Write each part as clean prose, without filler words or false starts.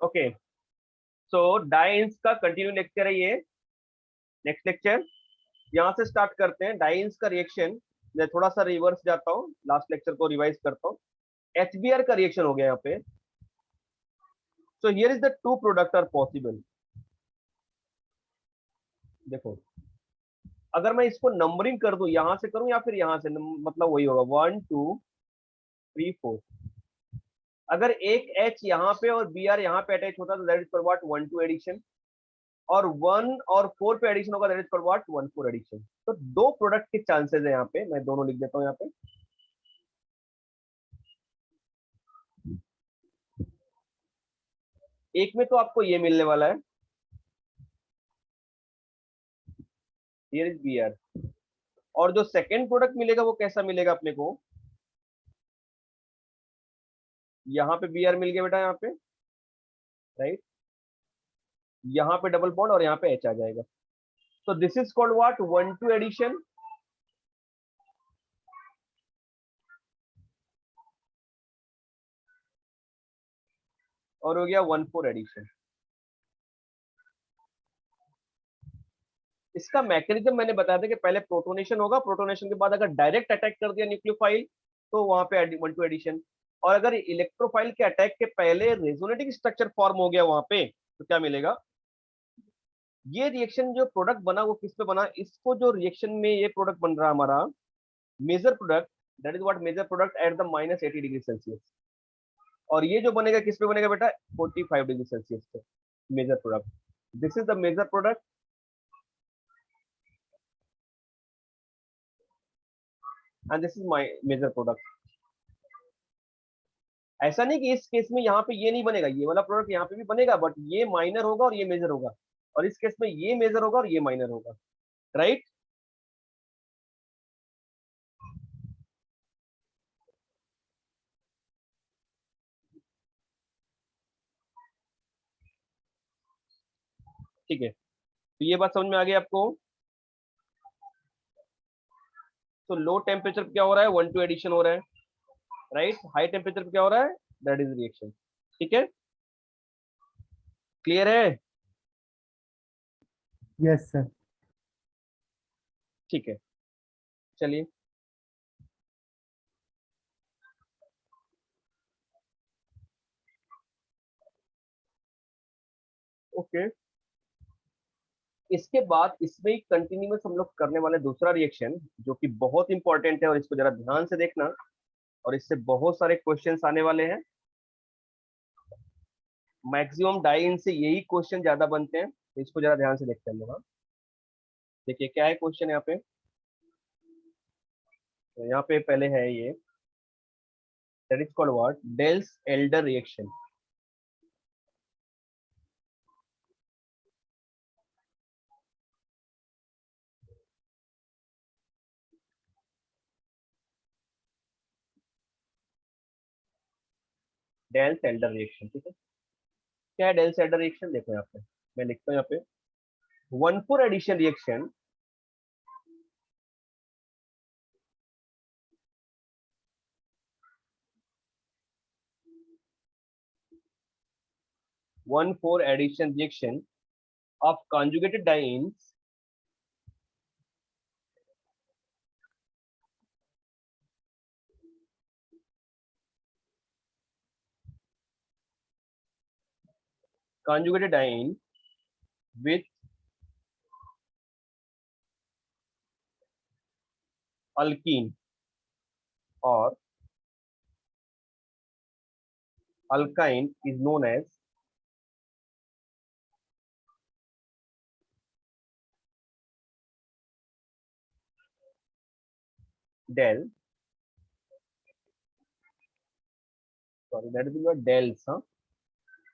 Okay, सो dance का continue lecture है ये। नेक्स्ट लेक्चर यहाँ से स्टार्ट करते हैं। डाइन्स का रिएक्शन, मैं थोड़ा सा रिवर्स जाता हूँ, लास्ट लेक्चर को रिवाइज करता हूँ। HBr का रिएक्शन हो गया यहाँ पे। So here is the two product are possible. देखो, अगर मैं इसको नंबरिंग कर दूं, यहां से करूं या फिर यहां से, मतलब वही होगा 1 2 3 4। अगर एक H यहाँ पे और Br यहाँ पे अटैच होता तो that is for what 1 2 addition, और 1 और 4 पे एडिशन होगा that is for what 1 4 addition. तो दो प्रोडक्ट के चांसेस है यहाँ पे, मैं दोनों लिख देता हूँ यहाँ पे। एक में तो आपको ये मिलने वाला है, हियर इज Br, और जो सेकंड प्रोडक्ट मिलेगा वो कैसा मिलेगा अपने को, यहाँ पे Br मिल गया बेटा, यहाँ पे राइट, यहाँ पे डबल बॉन्ड और यहाँ पे H आ जाएगा। तो this is called what 1 2 addition, और हो गया 1 4 एडिशन। इसका मैकेनिज्म मैंने बताया था कि पहले प्रोटोनेशन होगा, प्रोटोनेशन के बाद अगर डायरेक्ट अटैक कर दिया न्यूक्लियोफाइल तो वहां पे 1 2 एडिशन, और अगर इलेक्ट्रोफाइल के अटैक के पहले रेजोनेटिंग स्ट्रक्चर फॉर्म हो गया वहां पे तो क्या मिलेगा। ये रिएक्शन जो प्रोडक्ट बना वो किस पे बना, इसको जो रिएक्शन में ये प्रोडक्ट बन रहा हमारा major product, that is what major product at the -80 degree Celsius. और ये जो बनेगा किस पे बनेगा बेटा, 45 डिग्री सेल्सियस पे major product. This is the major product and this is my major product. ऐसा नहीं कि इस केस में यहाँ पे ये नहीं बनेगा, ये वाला प्रोडक्ट यहाँ पे भी बनेगा, बट ये माइनर होगा और ये मेजर होगा, और इस केस में ये मेजर होगा और ये माइनर होगा, राइट। ठीक है, तो ये बात समझ में आ गई आपको। तो लो टेम्परेचर पे क्या हो रहा है, 1 2 एडिशन हो रहा है, राइट। हाई टेम्परेचर पे क्या हो रहा है, दैट इज रिएक्शन। ठीक है, क्लियर है। Yes sir. ठीक है, चलिए। ओके, इसके बाद इसमें कंटिन्यूस हम लोग करने वाले दूसरा रिएक्शन जो कि बहुत इंपॉर्टेंट है, और इसको जरा ध्यान से देखना, और इससे बहुत सारे क्वेश्चंस आने वाले हैं। मैक्सिमम डाइन से यही क्वेश्चन ज्यादा बनते हैं, तो इसको जरा ध्यान से देखते हैं हम लोग, हाँ। देखिए क्या है क्वेश्चन यहाँ पे, तो यहाँ पे पहले है ये, that is called what, Diels Alder reaction. Diels Alder reaction, ठीक है। क्या है डेल्स एल्डर रिएक्शन, देखो यहाँ पे मैं लिखता हूँ यहाँ पे 1 4 addition reaction 1 4 addition reaction of conjugated dienes with alkene or alkyne is known as del, sorry that is your dels, huh?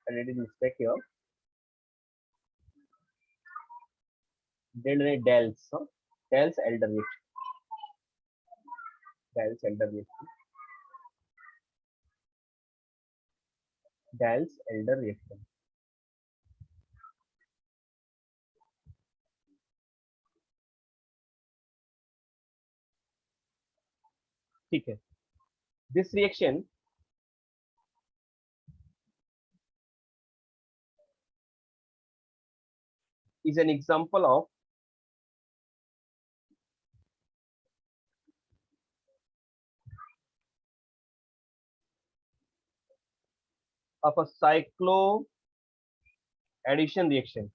And it is mistake here, dels, huh? Dels elder reaction, dels elder reaction, dels elder reaction। ठीक है, this reaction is an example of a cyclo addition reaction.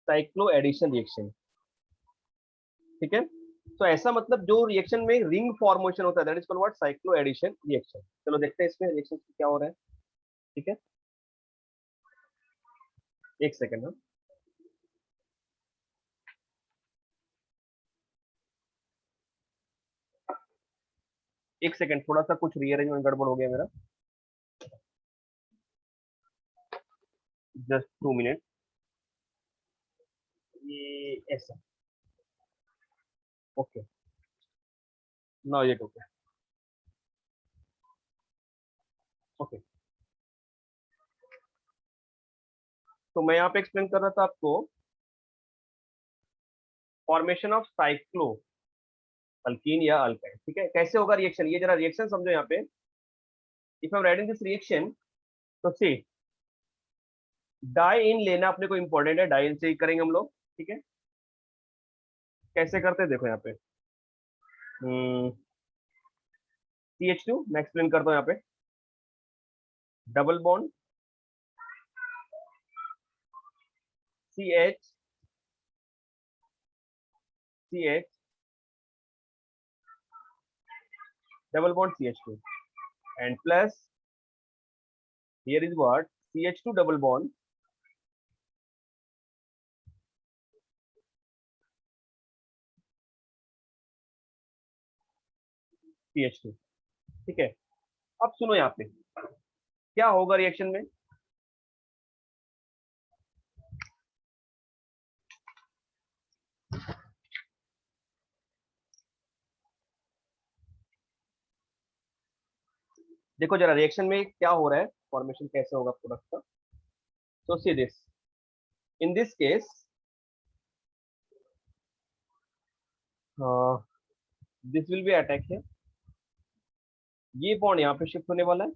Cyclo addition reaction, ठीक है। तो ऐसा मतलब जो reaction में ring formation होता है, that is called what, cyclo addition reaction. चलो देखते हैं इसमें रिएक्शन क्या हो रहा है, ठीक है। एक सेकंड ना, एक सेकंड, थोड़ा सा कुछ रीअरेंजमेंट गड़बड़ हो गया मेरा, जस्ट 2 मिनट। ये ऐसा, ओके, नाउ ये ओके, ओके। तो मैं यहाँ पे एक्सप्लेन कर रहा था आपको फॉर्मेशन ऑफ साइक्लो अल्कीन या अल्काइन, ठीक है। कैसे होगा रिएक्शन, ये जरा रिएक्शन समझो यहाँ पे। If I am writing this reaction, तो सी डाई इन लेना अपने को इंपॉर्टेंट है, डाई इन से ही करेंगे हम लोग, ठीक है। कैसे करते हैं देखो यहाँ पे, CH2 मैं एक्सप्लेन करता हूँ यहाँ पे, double bond CH CH double bond CH2 and plus here is what, CH2 double bond CH2, ठीक है। अब सुनो यहाँ पे क्या होगा रिएक्शन में, देखो जरा रिएक्शन में क्या हो रहा है, फॉर्मेशन कैसे होगा प्रोडक्ट का। So see this, in this case this will be attack है, ये बॉन्ड यहाँ पे शिफ्ट होने वाला है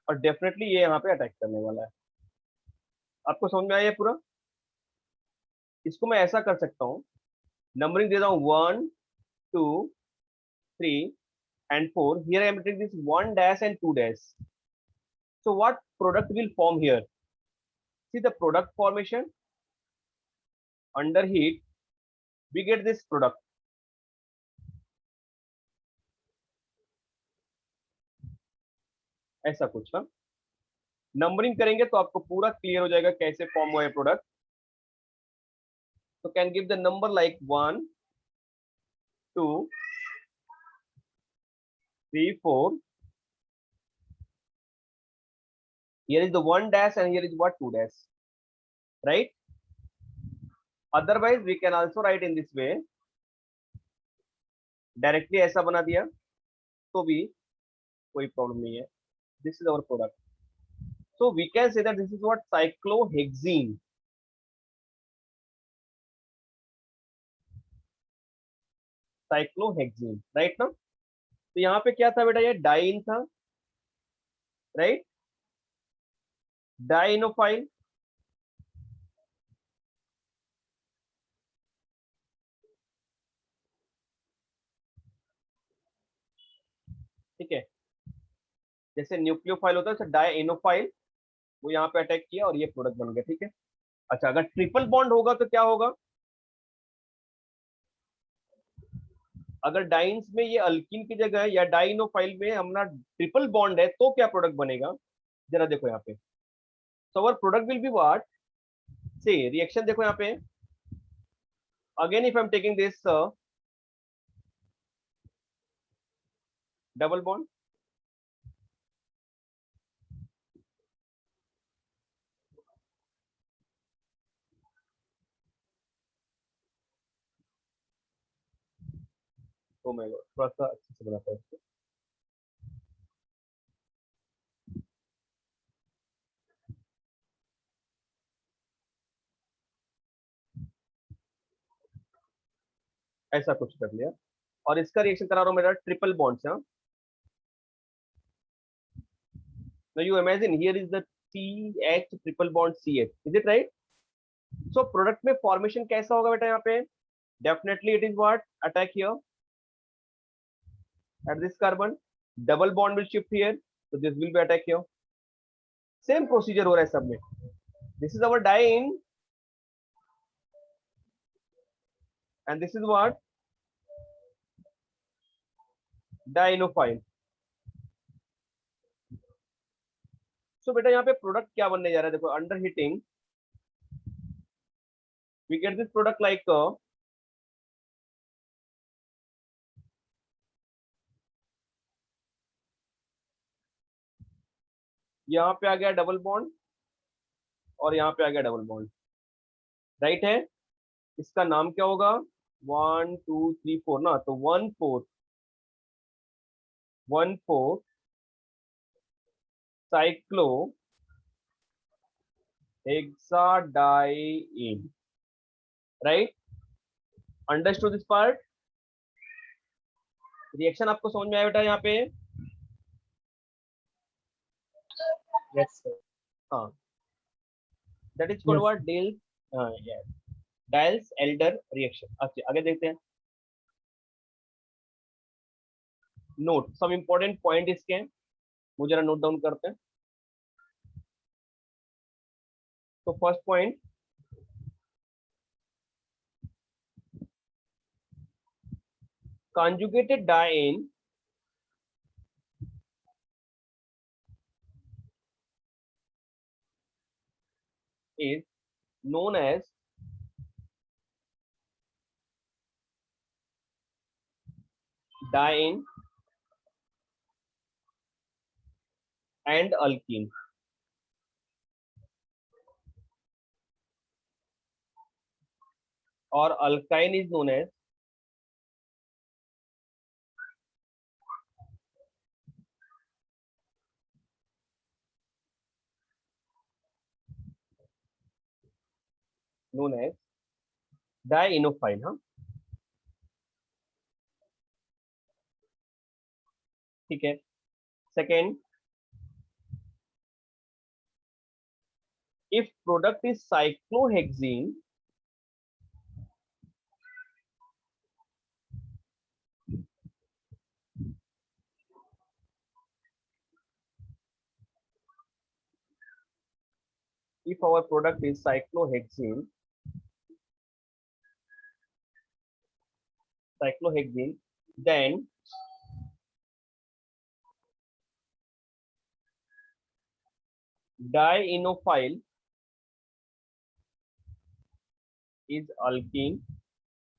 और डेफिनेटली ये यहाँ पे अटैक करने वाला है। आपको समझ में आया पूरा। इसको मैं ऐसा कर सकता हूँ, नंबरिंग देता हूँ 1 2 3 and 4, here I am writing this 1 dash and 2 dash. So what product will form here? See the product formation, under heat we get this product, ऐसा कुछ ना। नंबरिंग करेंगे तो आपको पूरा क्लियर हो जाएगा कैसे फॉर्म हुआ है प्रोडक्ट। तो can give the number like 1 2 3 4, here is the 1 dash and here is what, 2 dash, right? Otherwise we can also write in this way, directly ऐसा बना दिया तो भी कोई प्रॉब्लम नहीं है। This is our product, so we can say that this is what, cyclohexene, cyclohexene, right ना। तो यहाँ पे क्या था बेटा, ये डाइन था, राइट, डाइनोफाइल, ठीक है। जैसे न्यूक्लियोफाइल होता है वैसे डाइनोफाइल, वो यहाँ पे अटैक किया और ये प्रोडक्ट बन गया, ठीक है। अच्छा अगर ट्रिपल बॉन्ड होगा तो क्या होगा, अगर डाइन्स में ये अल्कीन की जगह है या डाइनोफाइल में हमारा ट्रिपल बॉन्ड है तो क्या प्रोडक्ट बनेगा, जरा देखो यहाँ पे। So our product will be what, से रिएक्शन देखो यहाँ पे, again if I am taking this double bond, तो मैं थोड़ा सा अच्छे से बनाता हूँ इसको। ऐसा कुछ कर लिया, और इसका रिएक्शन करा रहा हूँ मेरा ट्रिपल बॉन्ड से। Now you imagine here is the CH triple bond CH. Is it right? So product में formation कैसा होगा बेटा यहाँ पे? Definitely it is what? Attack here at this carbon. Double bond will shift here. So this will be attack here. Same procedure हो रहा है सब में. This is our diene and this is what? Dienophile. So बेटा यहाँ पे product क्या बनने जा रहा है? देखो under heating we get this product like यहाँ पे आ गया डबल बॉन्ड और यहाँ पे आ गया डबल बॉन्ड, राइट है? इसका नाम क्या होगा? 1 2 3 4 ना, तो 1 4 cyclohexadiene, right? Understood this part? Reaction आपको समझ में आया बेटा यहाँ पे? Yes, sir. हाँ, that is called Yes. What? Diels, yes, Diels Alder reaction. अच्छा आगे देखते हैं। नोट सम इंपॉर्टेंट पॉइंट इसके, मुझे जरा नोट डाउन करते हैं। तो first point, conjugated diene is known as diene and alkene, और alkyne is known as dienophile। हाँ ठीक है। Second, if product is cyclohexene, if our product is cyclohexene, then dienophile is alkene,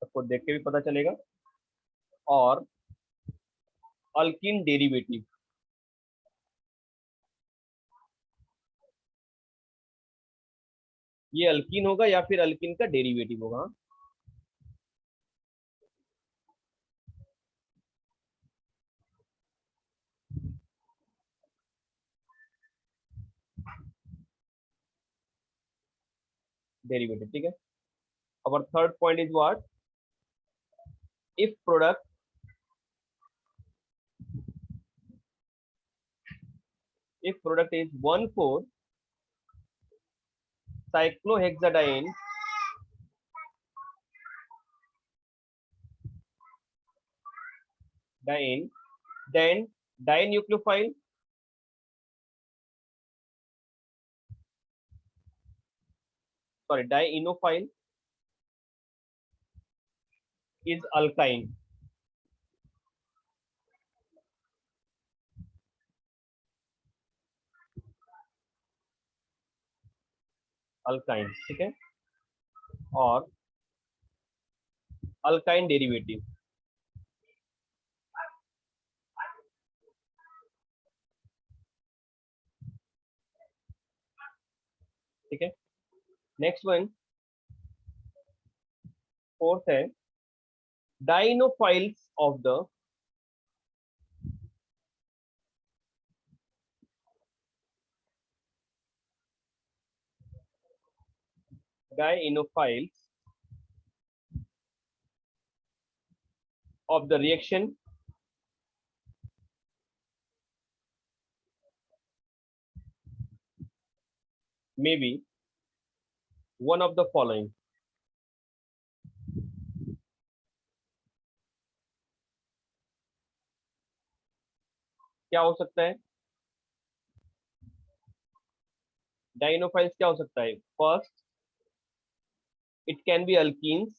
सबको देख के भी पता चलेगा, और अल्कीन डेरिवेटिव, ये अल्कीन होगा या फिर अल्कीन का डेरिवेटिव होगा। डेरिवेटिव, ठीक है। our third point is what? if product is 1,4 cyclohexadiene then dinucleophile dienophile is alkyne, ठीक है, और अल्काइन डेरिवेटिव, ठीक है। नेक्स्ट वन, फोर्थ है dienophiles of the dienophiles of the reaction may be one of the following. क्या हो सकता है? डाइनोफाइल्स क्या हो सकता है? First, it can be alkenes,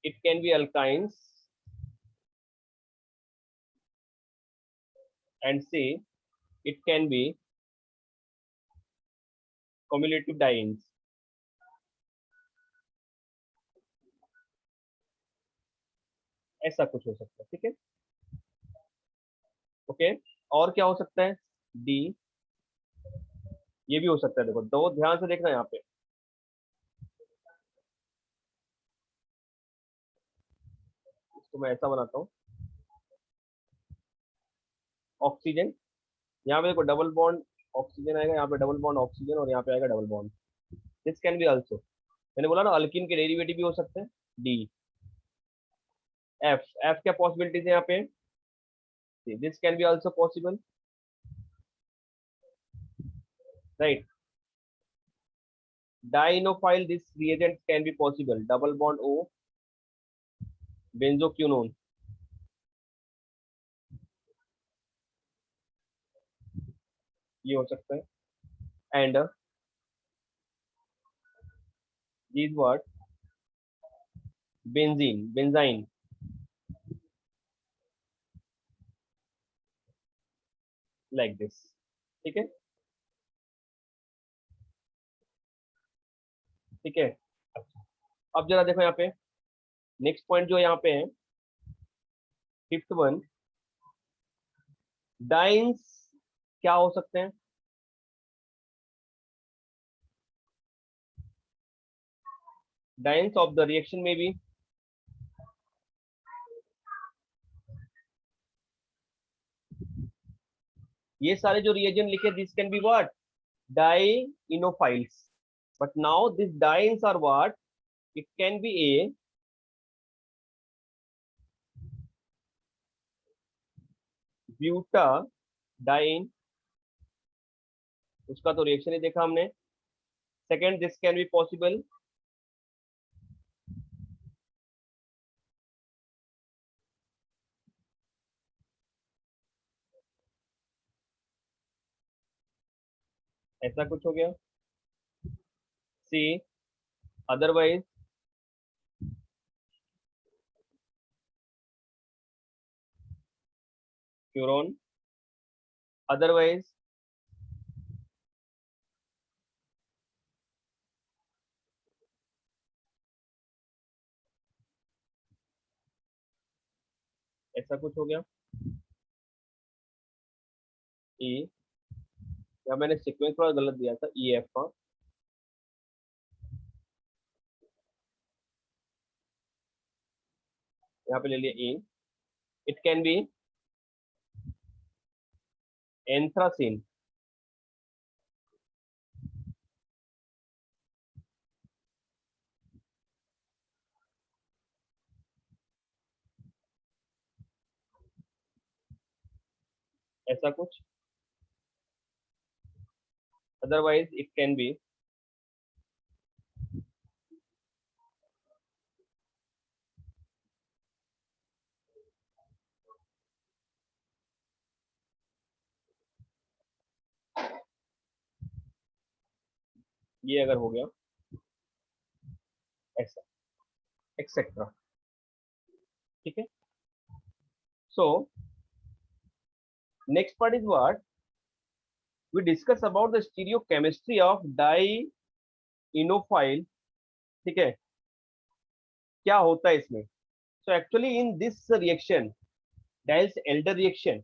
it can be alkynes, and C, it can be cumulative dienes. ऐसा कुछ हो सकता है, ठीक है? ओके, और क्या हो सकता है? डी, ये भी हो सकता है। देखो, दो ध्यान से देखना यहाँ पे। इसको मैं ऐसा बनाता हूँ, ऑक्सीजन, यहाँ पे देखो डबल बॉन्ड ऑक्सीजन आएगा, यहाँ पे डबल बॉन्ड ऑक्सीजन, और यहाँ पे आएगा double bond. This can be also, मैंने बोला ना अल्किन के डेरिवेटिव भी हो सकते हैं। डी, एफ, एफ क्या पॉसिबिलिटीज है यहाँ पे? This can be also possible, right? Dienophile, this reagent can be possible. Double bond O, benzoquinone. ये हो सकता है. And these what? Benzene, like this. ठीक है, ठीक है. अब जरा देखो यहाँ पे नेक्स्ट पॉइंट जो यहाँ पे है, फिफ्थ वन, डाइन्स क्या हो सकते हैं? डाइन्स ऑफ द रिएक्शन में भी ये सारे जो रिएजेंट लिखे, this can be what? Dienophiles. But now this dienes are what? It can be a butadiene, उसका तो रिएक्शन ही देखा हमने. Second, this can be possible ऐसा कुछ हो गया. सी, अदरवाइज फ्यूरॉन, अदरवाइज ऐसा कुछ हो गया. ई, या मैंने सीक्वेंस थोड़ा गलत दिया था, ई एफ का. यहाँ पे ले लिया ए. इट कैन बी एंथ्रासिन, ऐसा कुछ. अदरवाइज इट कैन बी ये अगर हो गया ऐसा, एक्सेट्रा. ठीक है. So next part is what we discuss about the stereochemistry of dienophile. ठीक है, क्या होता है इसमें? So actually in this reaction, डाइल्स Elder reaction,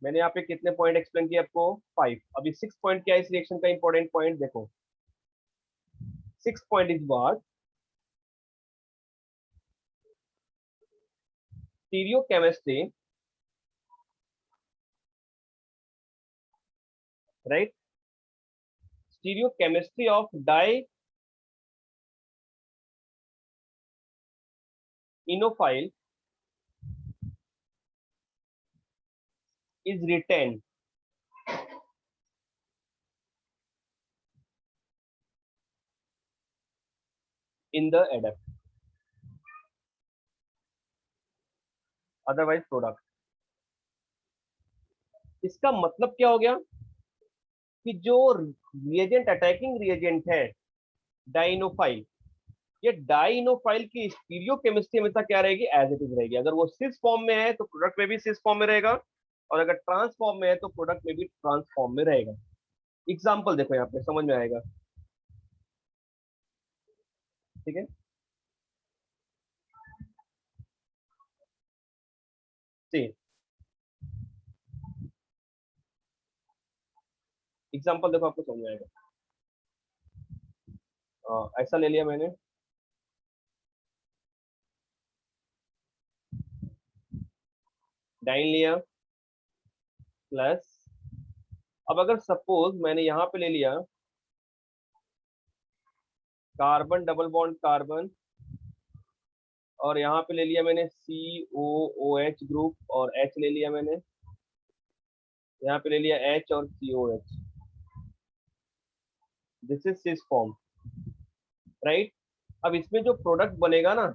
मैंने यहाँ पे कितने पॉइंट एक्सप्लेन किए आपको? 5. अभी 6 पॉइंट क्या है इस रिएक्शन का इंपॉर्टेंट पॉइंट? देखो, 6 point is what? stereochemistry, right? Stereochemistry of enophile is written in the adduct, otherwise product। इसका मतलब क्या हो गया कि जो रिएजेंट अटैकिंग रिएजेंट है डाइनोफाइल, ये डाइनोफाइल की स्टीरियो केमिस्ट्री हमेशा क्या रहेगी, एज इट इज रहेगी। अगर वो सिस फॉर्म में है तो प्रोडक्ट में भी सिस फॉर्म में रहेगा, और अगर ट्रांस फॉर्म में है तो प्रोडक्ट में भी ट्रांस फॉर्म में रहेगा। एग्जाम्पल देखो यहाँ पे समझ में आएगा, ठीक है। सी एग्जाम्पल देखो, आपको समझ में आएगा। ऐसा ले लिया मैंने, डाइन लिया प्लस, अब अगर सपोज मैंने यहाँ पे ले लिया कार्बन डबल बॉन्ड कार्बन, और यहाँ पे ले लिया मैंने COOH ग्रुप और H ले लिया मैंने, यहाँ पे ले लिया H और COH, this is cis form, right. अब इसमें जो प्रोडक्ट बनेगा ना,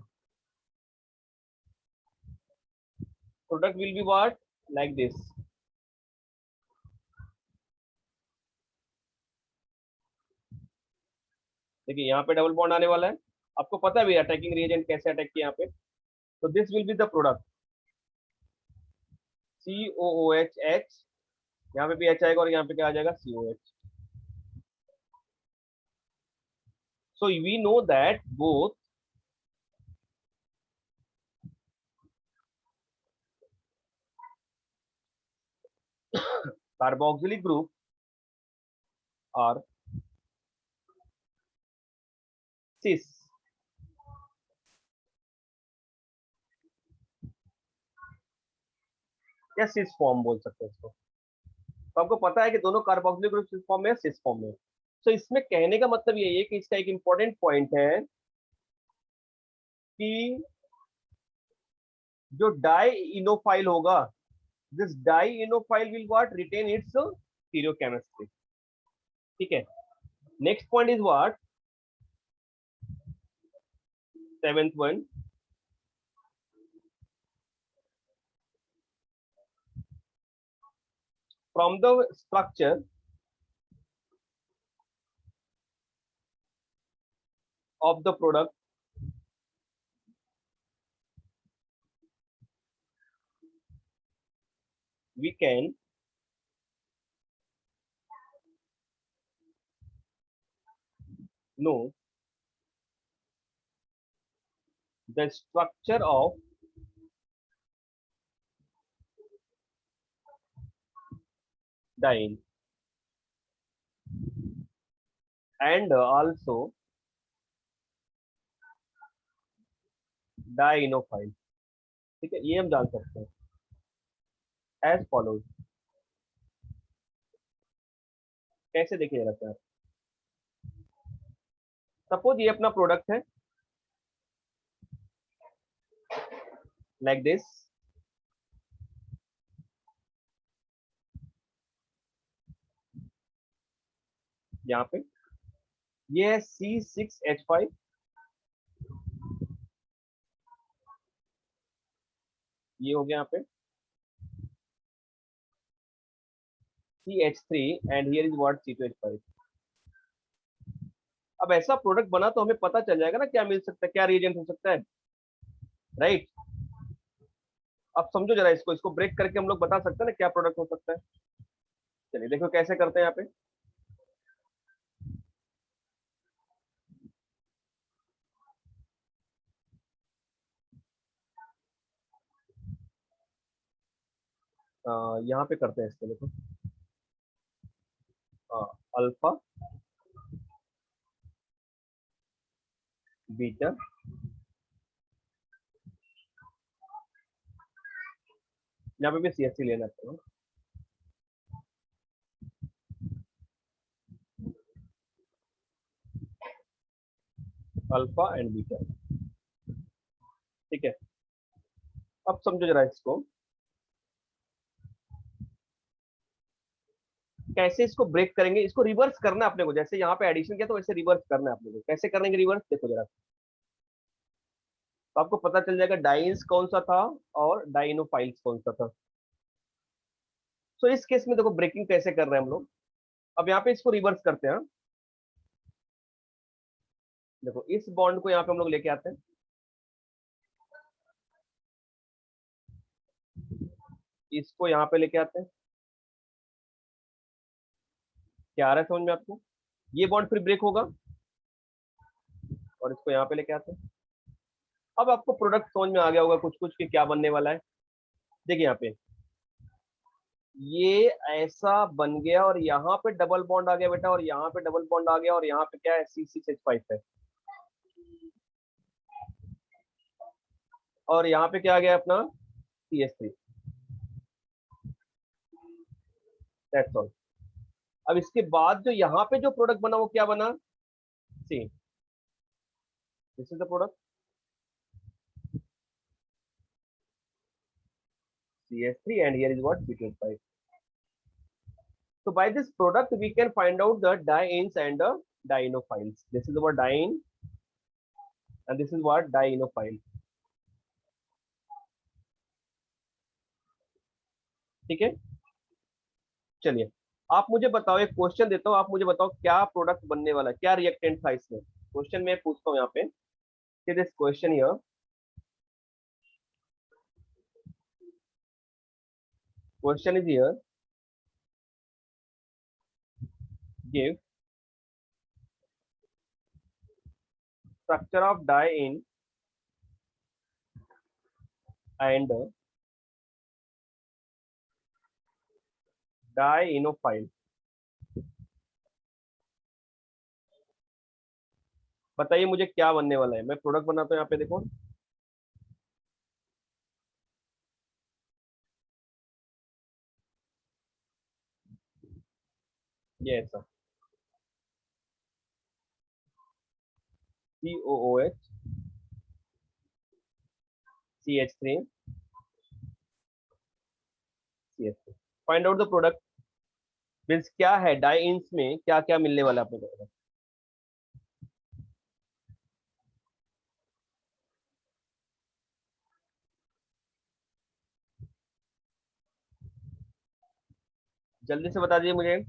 product will be what, like this. देखिए यहाँ पे डबल बॉन्ड आने वाला है, आपको पता है भी अटैकिंग रिएजेंट कैसे अटैक किया यहाँ पे, तो this will be the product COOH H, यहाँ पे भी H आएगा और यहाँ पे क्या आ जाएगा, COH। So we know that both carboxylic group are cis, या सिस फॉर्म बोल सकते हैं इसको। तो आपको पता है कि दोनों कार्बोक्सिलिक ग्रुप सिस फॉर्म में है, सिस फॉर्म में। तो इसमें कहने का मतलब यही है कि इसका एक इंपॉर्टेंट पॉइंट है कि जो डाई इनोफाइल होगा, this dienophile will what, retain its stereochemistry, ठीक है। Next point is what, seventh one, from the structure of the product we can know the structure of diene and also dienophile, ठीक है। ये हम जान सकते हैं एज फॉलोज। कैसे देखिए रहता है, सपोज ये अपना प्रोडक्ट है लाइक दिस, यहाँ पे ये है C6H5, ये हो गया यहाँ पे CH3 and here is what C2H5। अब ऐसा प्रोडक्ट बना तो हमें पता चल जाएगा ना क्या मिल सकता है, क्या रिएजेंट हो सकता है, राइट। अब समझो जरा इसको, इसको ब्रेक करके हम लोग बता सकते हैं ना क्या प्रोडक्ट हो सकता है। चलिए देखो कैसे करते हैं यहाँ पे। यहाँ पे करते हैं इसको, देखो अल्फा बीटा, यहाँ पे भी CH3 लेना है, अल्फा एंड बीटा, ठीक है। अब समझो जरा इसको, कैसे इसको ब्रेक करेंगे, इसको रिवर्स करना है अपने को, जैसे यहाँ पे एडिशन किया तो वैसे रिवर्स करना है अपने को। कैसे करेंगे रिवर्स, देखो जरा, तो आपको पता चल जाएगा डाइन्स कौन सा था और डाइनोफाइल्स कौन सा था। सो इस केस में देखो ब्रेकिंग कैसे कर रहे हैं हम लोग। अब यहाँ पे इसको रिवर्स करते हैं। देखो इस बॉन्ड को यहाँ पे हम लोग लेके आते हैं, इसको यहाँ पे लेके आते हैं। क्या आ रहा है समझ में आपको, ये बॉन्ड फिर ब्रेक होगा और इसको यहाँ पे लेके आते हैं। अब आपको प्रोडक्ट समझ में आ गया होगा कुछ कुछ कि क्या बनने वाला है। देखिए यहाँ पे ये ऐसा बन गया और यहाँ पे डबल बॉन्ड आ गया बेटा, और यहाँ पे डबल बॉन्ड आ गया, और यहाँ पे क्या है C6H5 है, और यहाँ पे क्या आ गया अपना CH3। That's all. अब इसके बाद जो यहाँ पे जो प्रोडक्ट बना वो क्या बना, see, this is the product CH3 and here is what C2H5. So by this product we can find out the dienes and the dienophiles. This is what diene and this is what dienophile. ठीक है, चलिए आप मुझे बताओ, एक question देता हूँ, आप मुझे बताओ क्या प्रोडक्ट बनने वाला है, क्या रिएक्टेंट था इसमें। क्वेश्चन में पूछता हूँ यहाँ पे कि this question here, question is here, give structure of diene and dienophile। बताइए मुझे क्या बनने वाला है, मैं प्रोडक्ट बनाता हूँ यहाँ पे देखो। ये ऐसा COOH CH3 CH3। Find out the product, means क्या है डाइन्स में क्या क्या मिलने वाला है अपने को। जल्दी से बता दीजिए मुझे।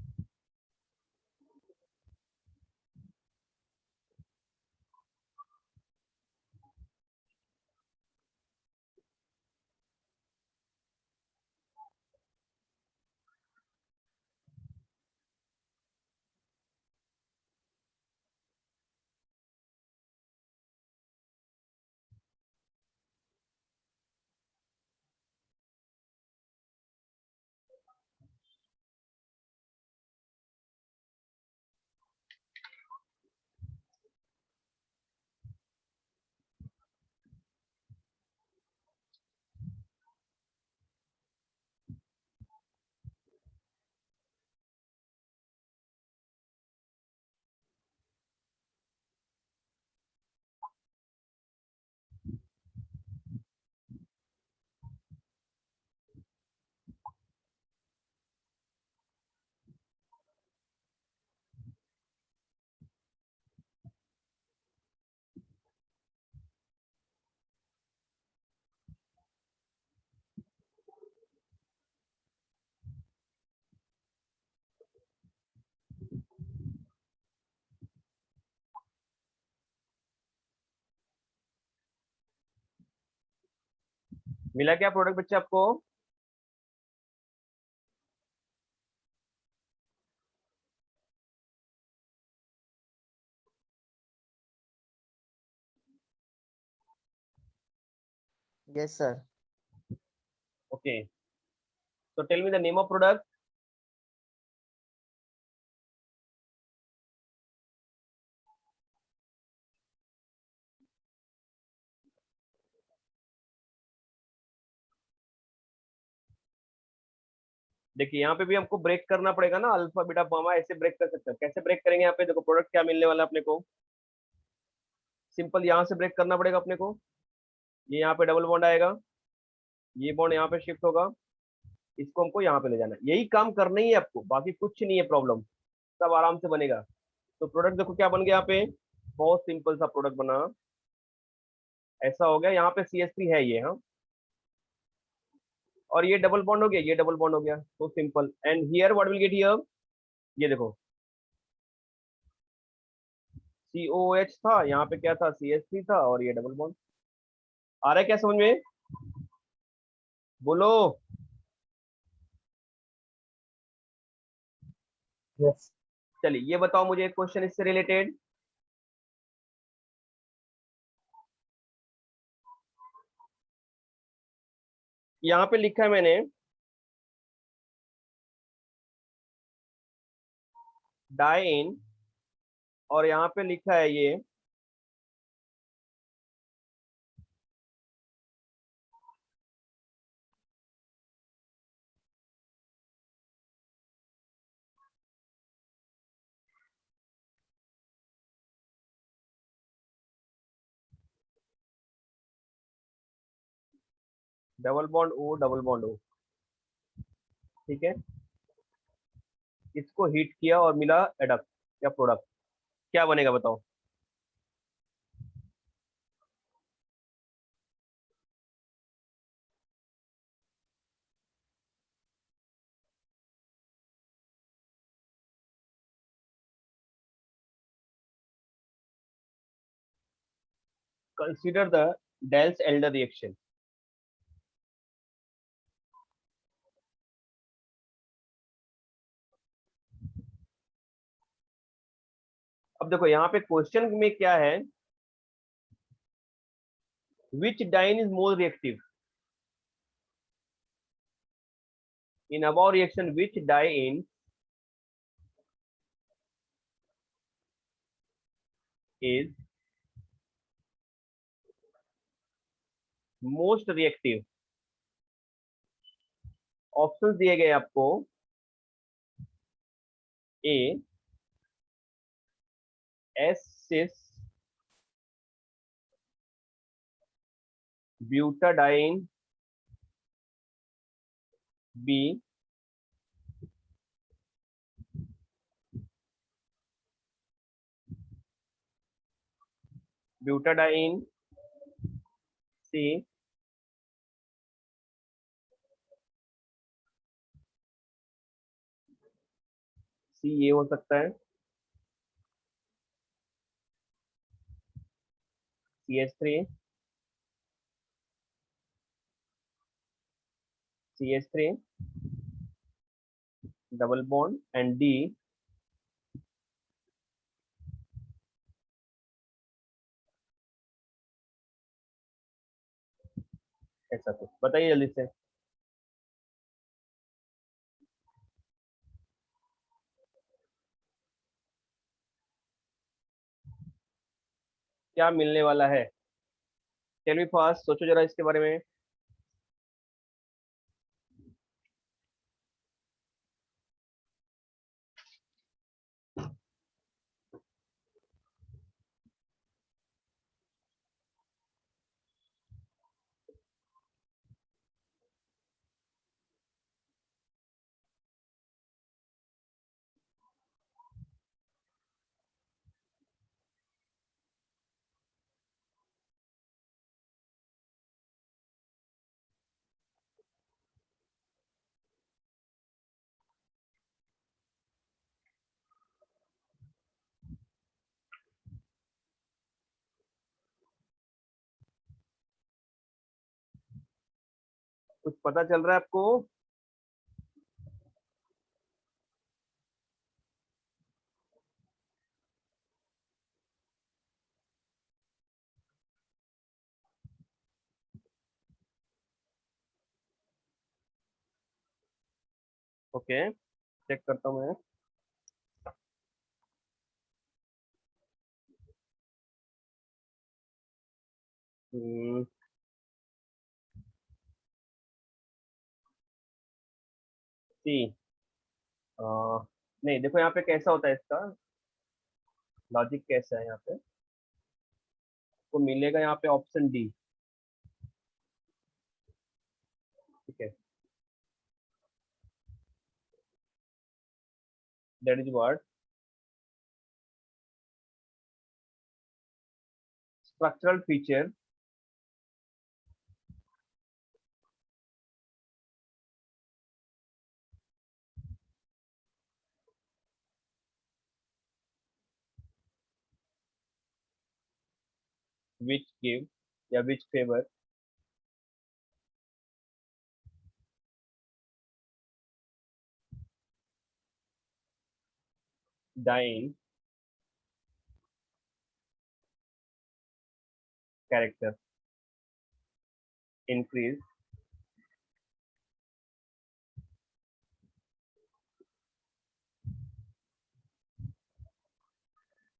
मिला क्या प्रोडक्ट बच्चे आपको। Yes, sir. ओके, तो tell me the name of product. देखिए यहाँ पे भी हमको ब्रेक करना पड़ेगा ना, अल्फा बीटा गामा ऐसे ब्रेक कर सकते हैं। कैसे ब्रेक करेंगे, यहाँ पे देखो प्रोडक्ट क्या मिलने वाला है अपने को। सिंपल यहाँ से ब्रेक करना पड़ेगा अपने को, ये यहाँ पे डबल बॉन्ड आएगा, ये बॉन्ड यहाँ पे शिफ्ट होगा, इसको हमको यहाँ पे ले जाना है, यही काम करना ही है आपको, बाकी कुछ नहीं है प्रॉब्लम, सब आराम से बनेगा। तो प्रोडक्ट देखो क्या बन गया यहाँ पे, बहुत सिंपल सा प्रोडक्ट बना, ऐसा हो गया, यहाँ पे CH3 है ये, हाँ, और ये डबल बॉन्ड हो गया, ये डबल बॉन्ड हो गया, तो simple. And here what will get here, ये देखो COH था, यहाँ पे क्या था, CH3 था, और ये डबल बॉन्ड। आ रहा है क्या समझ में, बोलो। Yes. चलिए ये बताओ मुझे एक क्वेश्चन इससे रिलेटेड। यहाँ पे लिखा है मैंने डाइन, और यहाँ पे लिखा है ये double bond O, double bond O, ठीक है। इसको हीट किया और मिला एडक्ट या प्रोडक्ट, क्या बनेगा बताओ। Consider the Diels Alder reaction. अब देखो यहाँ पे क्वेश्चन में क्या है, which diene is more reactive in about reaction, which diene is most reactive. Options दिए गए आपको, A S cis butadiene, B butadiene, C C ये हो सकता है, CH3, CH3 double bond, and D ऐसा कुछ, बताइए जल्दी से। क्या मिलने वाला है, टेल मी फास्ट, सोचो जरा इसके बारे में। कुछ पता चल रहा है आपको। ओके, चेक करता हूँ मैं। हम्म, सी नहीं, देखो यहाँ पे कैसा होता है इसका लॉजिक, कैसा है यहाँ पे, को मिलेगा यहाँ पे option D, that is what structural feature which give या which favor diene character increase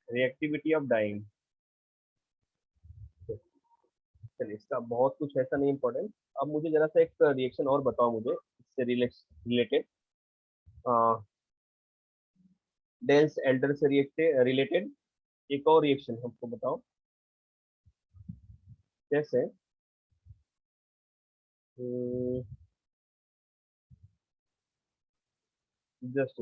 reactivity of diene। चलिए इसका बहुत कुछ ऐसा नहीं इम्पोर्टेंट। अब मुझे जरा सा एक रिएक्शन और बताओ मुझे इससे रिलेटेड, डेल्स एल्डर से रिलेटेड एक और रिएक्शन हमको बताओ। जैसे जस्ट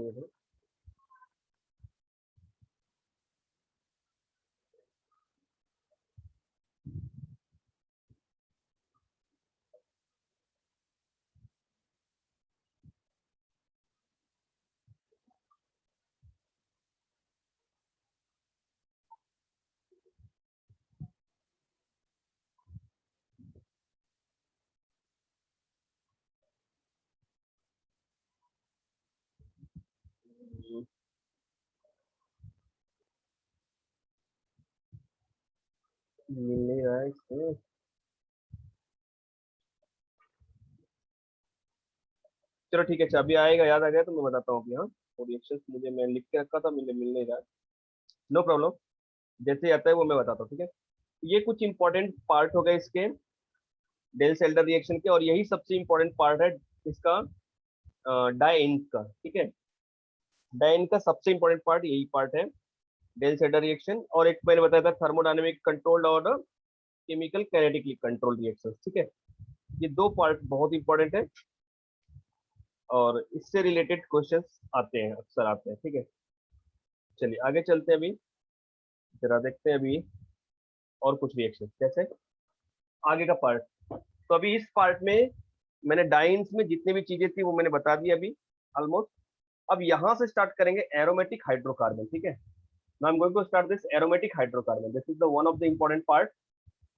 मिल नहीं रहा है इसमें। चलो ठीक है, अच्छा अभी आएगा, याद आ गया तो मैं बताता हूँ अभी। हाँ, वो रिएक्शन मुझे मैं लिख के रखा था, मुझे मिल नहीं रहा। नो प्रॉब्लम, जैसे ही आता है वो मैं बताता हूँ, ठीक है। ये कुछ इंपॉर्टेंट पार्ट हो गए इसके डेल सेल्डर रिएक्शन के, और यही सबसे इंपॉर्टेंट पार्ट है इसका डाइन का, ठीक है। डाइन का सबसे इंपॉर्टेंट पार्ट यही पार्ट है, डेल सेल्डर रिएक्शन। और एक मैंने बताया था थर्मोडायनेमिक कंट्रोल्ड और केमिकल कैनेटिकली कंट्रोल रिएक्शन, ठीक है। ये दो पार्ट बहुत इंपॉर्टेंट है और इससे रिलेटेड क्वेश्चंस आते हैं, अक्सर आते हैं, ठीक है। चलिए आगे चलते हैं, अभी जरा देखते हैं अभी और कुछ रिएक्शन, जैसे आगे का पार्ट। तो अभी इस पार्ट में मैंने डाइन्स में जितनी भी चीजें थी वो मैंने बता दी अभी ऑलमोस्ट। अब यहां से स्टार्ट करेंगे एरोमेटिक हाइड्रोकार्बन, ठीक है। Now I am going to start this aromatic hydrocarbon. This is the one of the important part,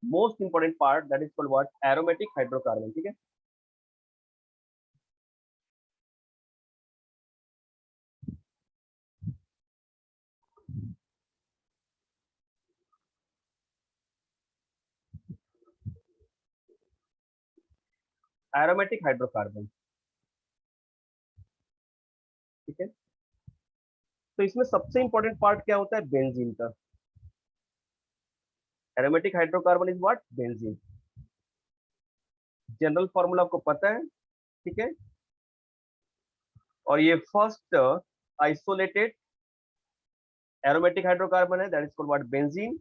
most important part, that is called what, aromatic hydrocarbon, ठीक है। एरोमेटिक हाइड्रोकार्बन, ठीक है। तो इसमें सबसे इंपॉर्टेंट पार्ट क्या होता है, बेंजीन का। Aromatic hydrocarbon is what, benzene. General formula आपको पता है, ठीक है। और ये फर्स्ट आइसोलेटेड एरोमेटिक हाइड्रोकार्बन है, that is called what, benzene.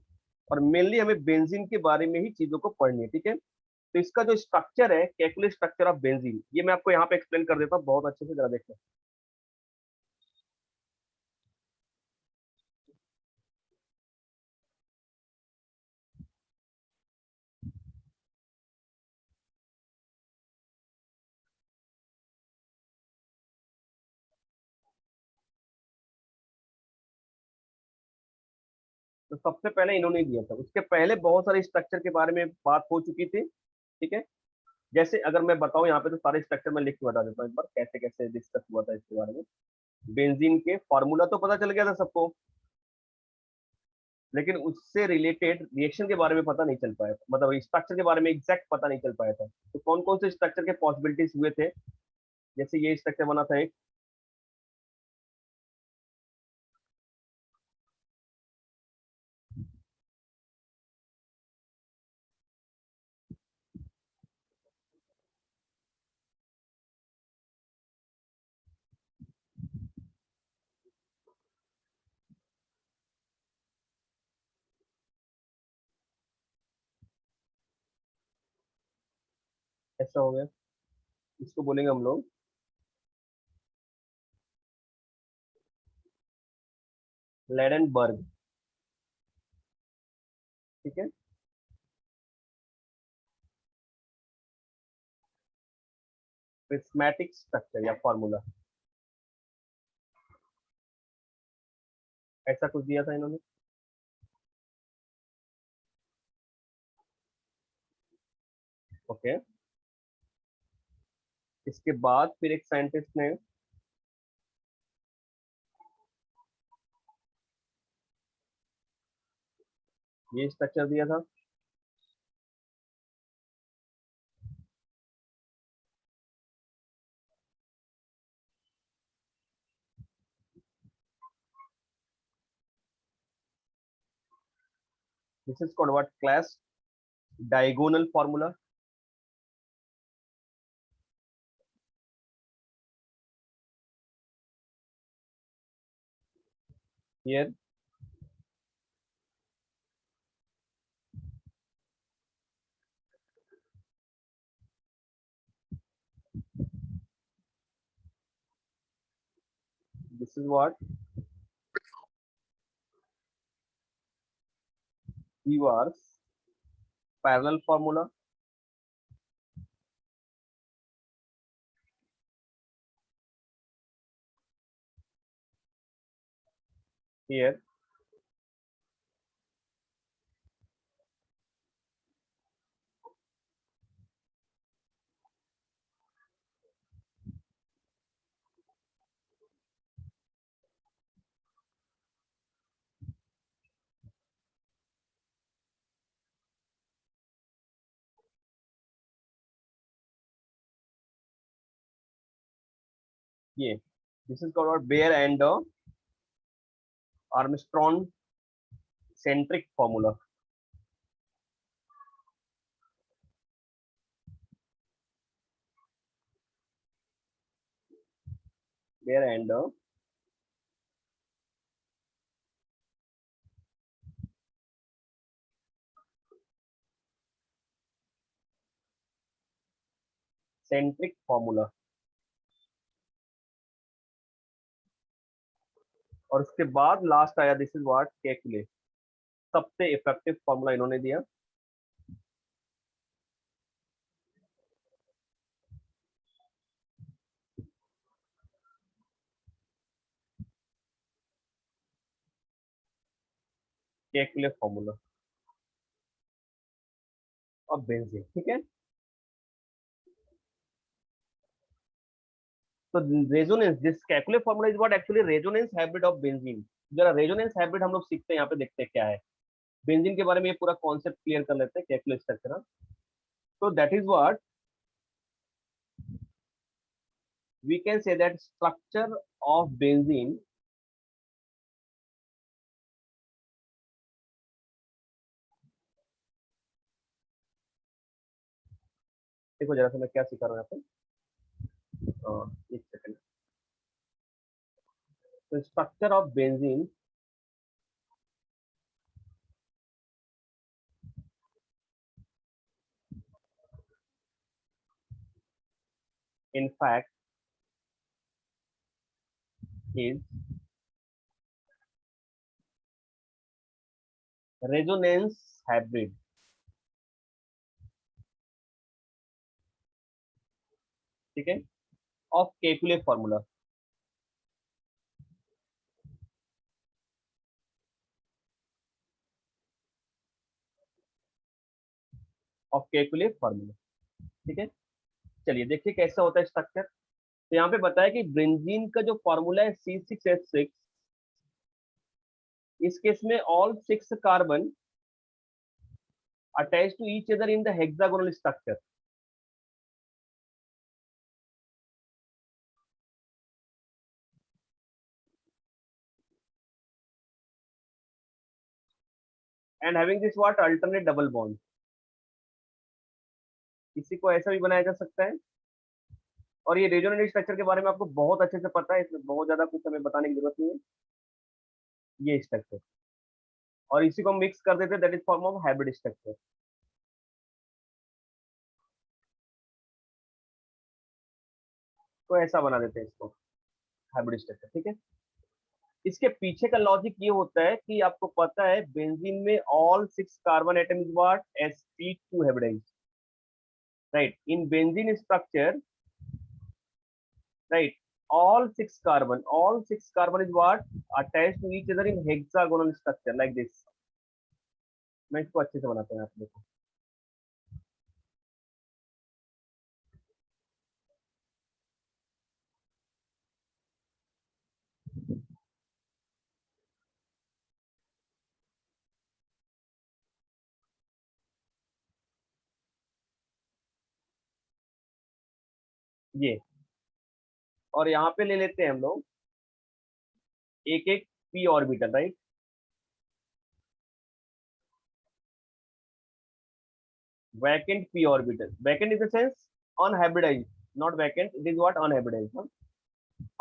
और मेनली हमें बेंजीन के बारे में ही चीजों को पढ़नी है, ठीक है। तो इसका जो स्ट्रक्चर है, कैलकुलेट स्ट्रक्चर ऑफ बेंजीन, ये मैं आपको यहाँ पे एक्सप्लेन कर देता हूँ बहुत अच्छे से, जरा देखो। तो सबसे पहले इन्होंने दिया था, उसके पहले बहुत सारे स्ट्रक्चर के बारे में बात हो चुकी थी, ठीक है। जैसे अगर मैं बताऊं यहाँ पे तो सारे स्ट्रक्चर मैं लिख के बता देता हूँ एक बार, कैसे कैसे डिस्कस हुआ था इसके बारे में। बेंजीन के फॉर्मूला तो पता चल गया था सबको, लेकिन उससे रिलेटेड रिएक्शन के बारे में पता नहीं चल पाया था, मतलब स्ट्रक्चर के बारे में एग्जैक्ट पता नहीं चल पाया था। तो कौन कौन से स्ट्रक्चर के पॉसिबिलिटीज हुए थे, जैसे ये स्ट्रक्चर बना था एक, ऐसा हो गया, इसको बोलेंगे हम लोग लेडेनबर्ग, ठीक है। प्रिस्मेटिक स्ट्रक्चर या फॉर्मूला, ऐसा कुछ दिया था इन्होंने। ओके, इसके बाद फिर एक साइंटिस्ट ने ये स्ट्रक्चर दिया था। This is called what class, diagonal formula. Here this is what Weaver's parallel formula. Here ये this is called Bayer and Armstrong centric formula. Bayer and centric formula. और उसके बाद लास्ट आया दिस इज व्हाट केकुले, सबसे effective formula इन्होंने दिया। Kekule formula of benzene, ठीक है। तो resonance, this Kekule formula is what actually resonance hybrid of benzene. जरा रेजोनेंस हाइब्रिड हम लोग सीखते हैं, यहाँ पे देखते हैं क्या है बेंजीन के बारे में। ये पूरा कॉन्सेप्ट क्लियर कर लेते हैं केकुले स्ट्रक्चर। तो that is what we can say that structure of benzene देखो जरा सा मैं क्या सिखा रहा हूँ यहाँ पे, एक सेकंड। तो structure of benzene in fact is resonance hybrid, ठीक है, of Kekule formula. Of Kekule formula, ठीक है। चलिए देखिए कैसा होता है स्ट्रक्चर। तो यहाँ पे बताया कि बेंजीन का जो फॉर्मूला है C6H6, इस केस में all 6 carbon attached to each other in the hexagonal structure. And having this what alternate double bond, इसी को ऐसा भी बनाया जा सकता है। और ये रेजोनेंस स्ट्रक्चर के बारे में आपको बहुत अच्छे से पता है, इसमें बहुत ज्यादा कुछ हमें बताने की जरूरत नहीं है। ये स्ट्रक्चर, और इसी को मिक्स कर देते हैं, that is form of hybrid structure. तो ऐसा बना देते हैं इसको हाइब्रिड स्ट्रक्चर, ठीक है। इसके पीछे का लॉजिक ये होता है कि आपको पता है बेंजीन में all 6 carbon atom is what, sp2 hybridized, right? In benzene structure, right, all six carbon is what, attached to each other in hexagonal structure like this. मैं इसको अच्छे से बनाता हूँ, आप देखो। ये, और यहाँ पे ले लेते हैं हम लोग एक एक p orbital, right? Vacant p orbital, vacant in the sense unhybridised, not vacant, it is what, unhybridised,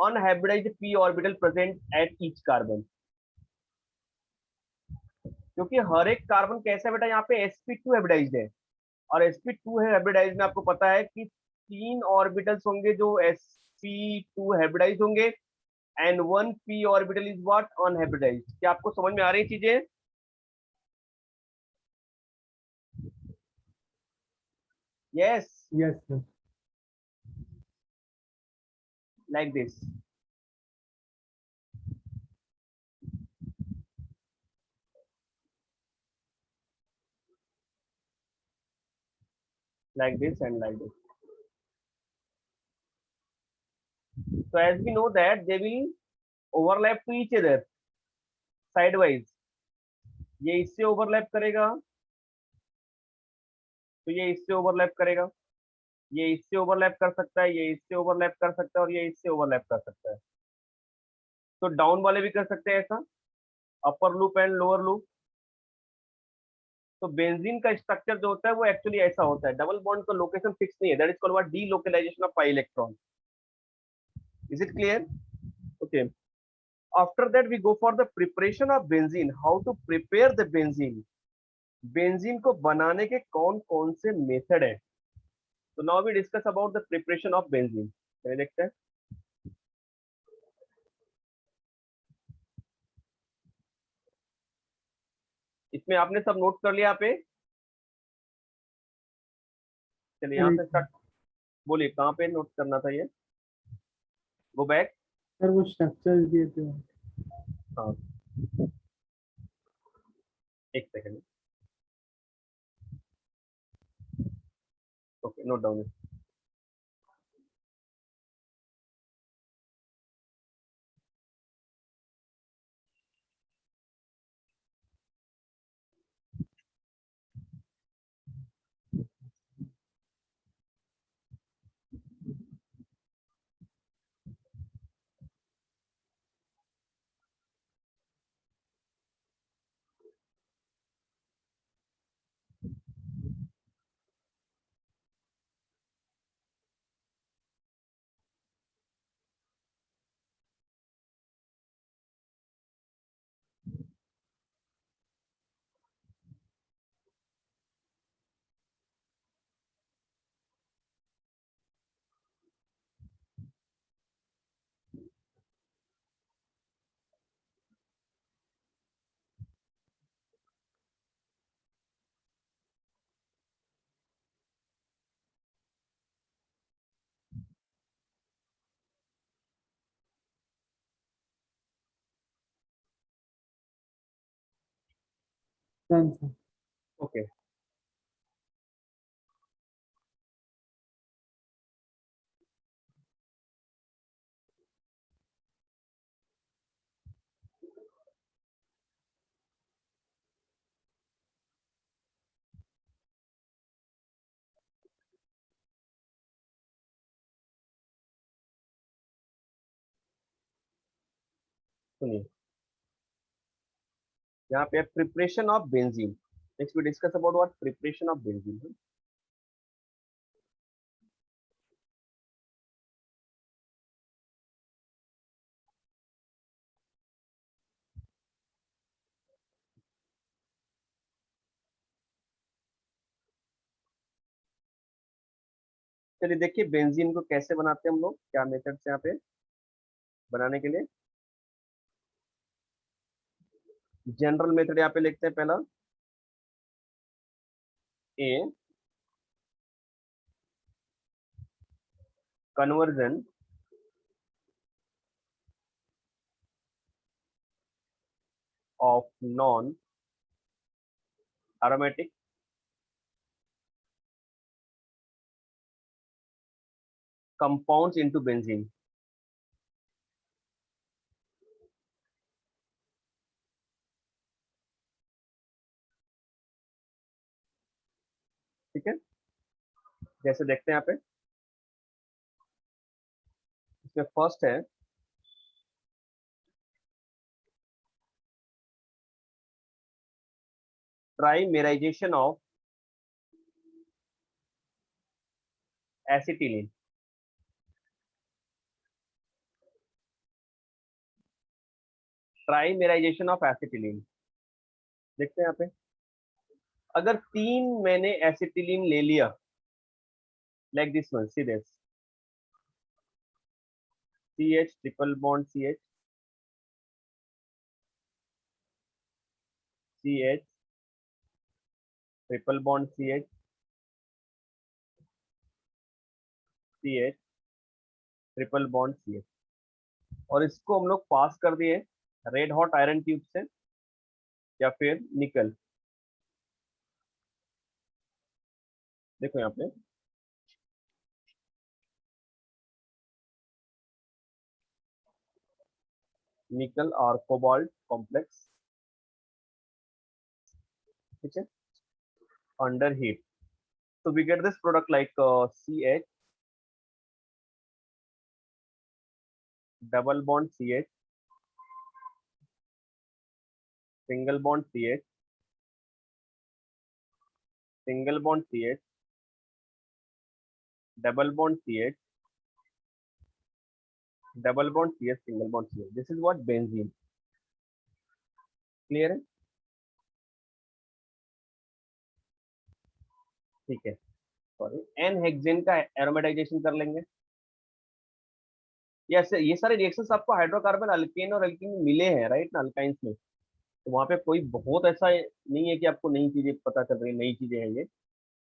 unhybridised p orbital present at each carbon. क्योंकि हर एक कार्बन कैसा है बेटा, यहाँ पे sp2 हाइब्रिडाइज्ड है, और sp2 है हाइब्रिडाइज्ड में आपको पता है कि 3 ऑर्बिटल्स होंगे जो sp2 हाइब्रिडाइज्ड होंगे, and 1p orbital is what, unhybridised. क्या आपको समझ में आ रही चीजें? Yes, Yes, sir. Like this, like this and like this. So as we know that they will overlap to each other sidewise. ये इससे ओवरलैप करेगा, तो ये इससे ओवरलैप करेगा, ये इससे ओवरलैप कर सकता है, ये इससे ओवरलैप कर सकता है, और ये इससे ओवरलैप कर सकता है। तो डाउन वाले भी कर सकते हैं ऐसा, अपर लूप एंड लोअर लूप। तो बेंजीन का स्ट्रक्चर जो होता है वो एक्चुअली ऐसा होता है, डबल बॉन्ड का लोकेशन फिक्स नहीं है, that is called what, delocalisation of pi electron. Is it clear? Okay, after that we go for the preparation of benzene, how to prepare the benzene, benzene को बनाने के कौन कौन से method है। तो now we discuss about the preparation of benzene. चलिए देखते हैं। इसमें आपने सब नोट कर लिया पे? चलिए यहाँ नहीं से स्टार्ट, बोलिए कहाँ पे नोट करना था ये, गो बैक। सर, वो स्ट्रक्चर दिए थे। हाँ, एक second, okay, note down. Done sir. Okay, सुनिए, यहाँ पे preparation of benzene. Next we discuss about what, preparation of benzene. चलिए देखिए बेंजीन को कैसे बनाते हैं हम लोग, क्या मेथड से यहाँ पे बनाने के लिए। जनरल मेथड यहाँ पे लिखते हैं पहला a conversion of non aromatic compounds into benzene. ठीक है, जैसे देखते हैं यहाँ पे इसमें फर्स्ट है ट्राइमेराइजेशन ऑफ एसिटिलीन। ट्राइमेराइजेशन ऑफ एसिटिलीन देखते हैं यहाँ पे, अगर 3 मैंने एसिटिलीन ले लिया like this one, see this CH triple bond CH CH triple bond CH CH triple bond CH, और इसको हम लोग पास कर दिए रेड हॉट आयरन ट्यूब से या फिर निकल। देखो यहाँ पे निकल और कोबाल्ट कॉम्प्लेक्स, ठीक है, under heat, so we get this product like CH double bond CH single bond CH single bond CH double bond CH double bond CH single bond CH, this is what benzene, clear है, ठीक है। Sorry, N hexane का aromatisation कर लेंगे। ये सारे reactions आपको hydrocarbon alkane और एल्कीन में मिले हैं राइट ना, अल्काइंस में, तो वहां पे कोई बहुत ऐसा नहीं है कि आपको नई चीजें पता चल रही, नई चीजें हैं ये,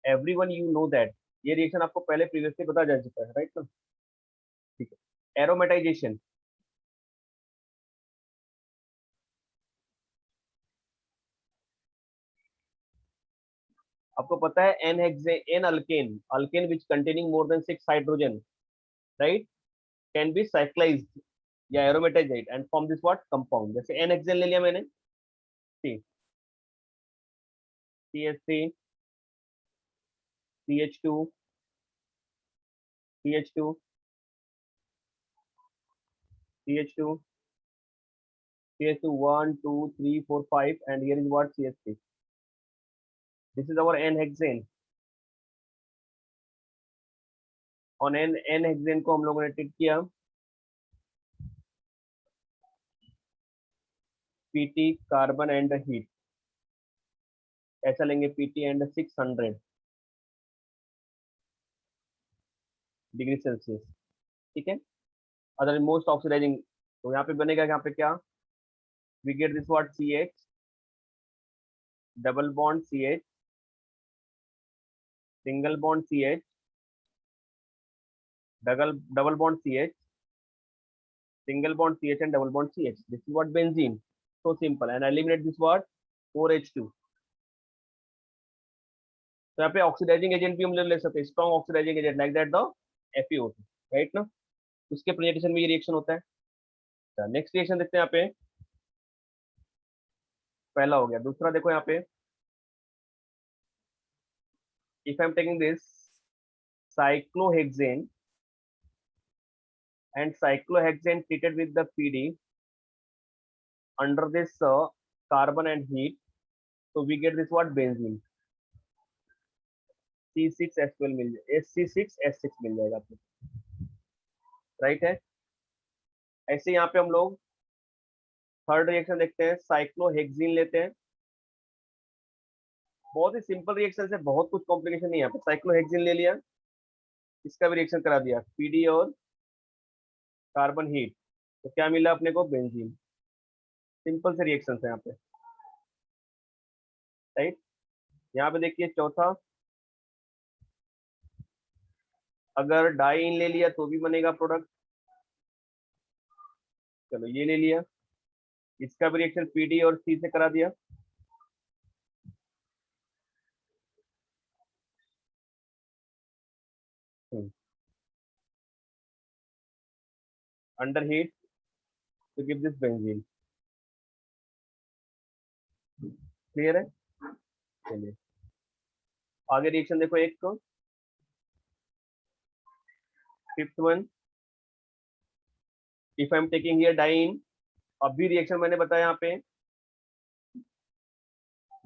एवरीवन यू नो दैट, ये रिएक्शन आपको पहले प्रीवियसली पता जा चुका है राइट ना, ठीक है। एरोमेटाइजेशन, आपको पता है n hexane, n alkane, alkane which containing more than 6 hydrogen right, can be cyclized या aromatized and form this what compound, जैसे एन हेक्सेन ले लिया मैंने, सी CH3 CH2 CH2 CH2 CH2 1 2 3 4 5 and here is what CH3, this is our n hexane, on n hexane को हम लोगों ने टिक किया PT कार्बन एंड हीट, ऐसा लेंगे PT एंड 600 डिग्री सेल्सियस, ठीक है, अदर मोस्ट ऑक्सीडाइजिंग, तो यहाँ पे बनेगा यहाँ पे क्या, we get this what CH double bond CH single bond CH double bond CH single bond CH and double bond CH, this is what benzene, so simple, and eliminate this what 4H2, तो यहाँ पे oxidising agent भी हम लोग ले सकते हैं, strong oxidizing agent like that the FeO2 right ना, उसके प्रेजेंटेशन में ये रिएक्शन होता है। नेक्स्ट रिएक्शन देखते हैं यहाँ पे, पहला हो गया, दूसरा देखो यहाँ पे, if I am taking this cyclohexane and cyclohexane treated with the PD under this carbon and heat, so we get this what benzene, C6H12 मिल जाए, C6H6 मिल जाएगा आपको, राइट है। ऐसे यहाँ पे हम लोग थर्ड रिएक्शन देखते हैं, साइक्लोहेक्सीन लेते हैं, बहुत ही सिंपल रिएक्शन है, बहुत कुछ कॉम्प्लिकेशन नहीं है, यहाँ पे साइक्लोहेक्सीन ले लिया, इसका भी रिएक्शन करा दिया, PD और कार्बन हीट, तो क्या मिला अपने को, बेंजीन, सिंपल से रिएक्शन है यहाँ पे, राइट। यहाँ पे देखिए चौथा, अगर डाई इन ले लिया तो भी बनेगा प्रोडक्ट। चलो ये ले लिया, इसका भी रिएक्शन पीडी और सी से करा दिया। Under heat to give this benzene। Clear है? चलिए आगे रिएक्शन देखो एक को, fifth one, if I am taking here diene. अब भी रिएक्शन मैंने बताया यहाँ पे,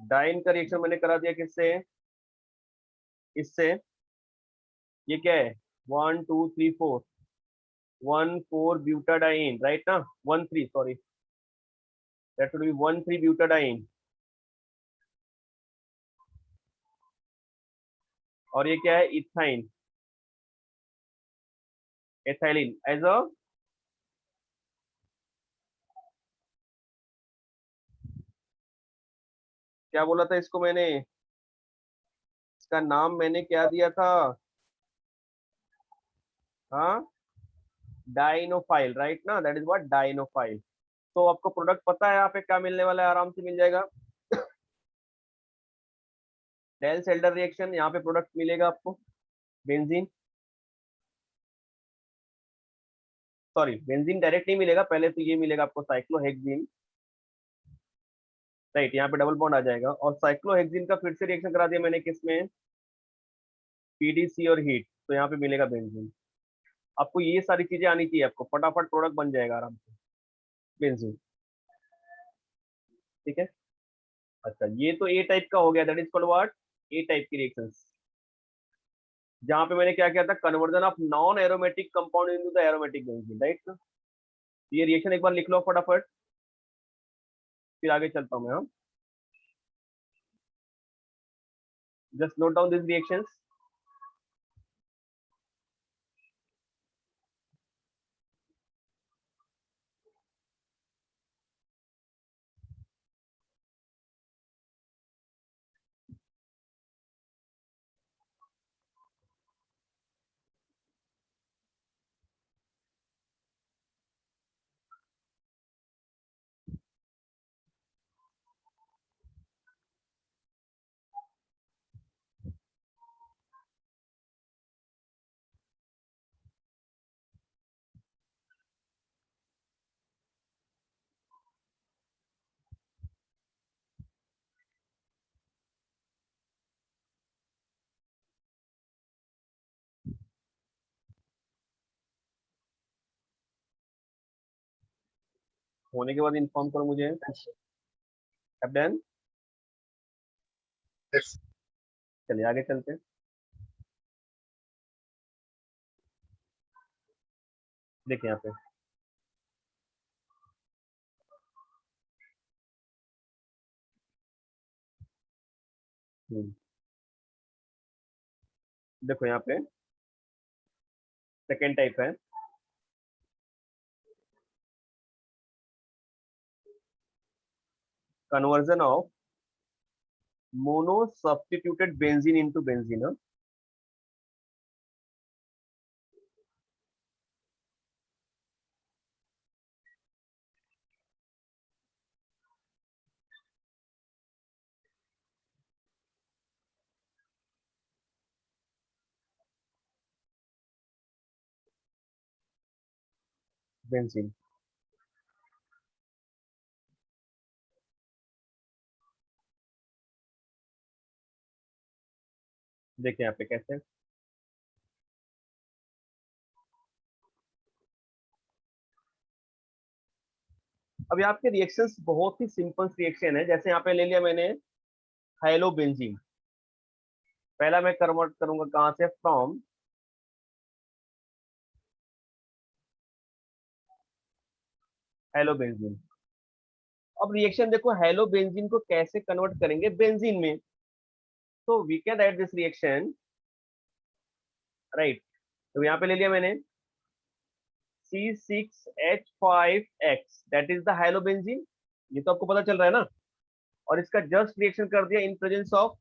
डाइन का रिएक्शन मैंने करा दिया किससे, इससे। ये क्या है, 1 2 3 4, 1 4 ब्यूटाडाइन, राइट ना, 1 3, sorry, that should be 1 3 butadiene. और ये क्या है, इथाइन, एथाइलिन एज अ, क्या बोला था इसको मैंने, इसका नाम मैंने क्या दिया था, हाँ, डाइनोफाइल, राइट ना, दैट इज व्हाट, डाइनोफाइल। तो आपको प्रोडक्ट पता है यहाँ पे क्या मिलने वाला है, आराम से मिल जाएगा। डेल सेल्डर रिएक्शन, यहाँ पे प्रोडक्ट मिलेगा आपको, बेंजीन, सॉरी बेंजीन डायरेक्ट नहीं मिलेगा, पहले तो ये मिलेगा आपको साइक्लोहेक्सिन, राइट, यहाँ पे डबल बॉन्ड आ जाएगा। और साइक्लोहेक्सिन का फिर से रिएक्शन करा दिया मैंने किसमें, पीडीसी और हीट, तो यहाँ पे मिलेगा बेंजीन। आपको ये सारी चीजें आनी चाहिए, आपको फटाफट प्रोडक्ट बन जाएगा आराम से, बेंजीन। ठीक है, अच्छा ये तो ए टाइप का हो गया, that is called what, A type की रिएक्शंस, जहाँ पे मैंने क्या किया था, conversion of non aromatic compound into the aromatic benzene, right. ये रिएक्शन एक बार लिख लो फटाफट, फिर आगे चलता हूँ मैं। हाँ, just note down this reactions. होने के बाद इन्फॉर्म करो मुझे। Have done? Yes. चलिए आगे चलते हैं। देखिए यहाँ पे देखो यहाँ पे सेकेंड टाइप है, conversion of mono substituted benzene into benzene. Benzene, देखिए यहाँ पे कैसे, अब यहाँ पे रिएक्शंस बहुत ही सिंपल रिएक्शन है। जैसे यहाँ पे ले लिया मैंने हेलोबेंजीन, पहला मैं कन्वर्ट करूंगा कहाँ से, फ्रॉम हेलोबेंजीन। अब रिएक्शन देखो, हेलोबेंजीन को कैसे कन्वर्ट करेंगे बेंजीन में, तो we can write this reaction, right. तो यहाँ पे ले लिया मैंने C6H5X, दैट इज द हेलोबेंजीन, ये तो आपको पता चल रहा है ना। और इसका जस्ट रिएक्शन कर दिया इन प्रेजेंस ऑफ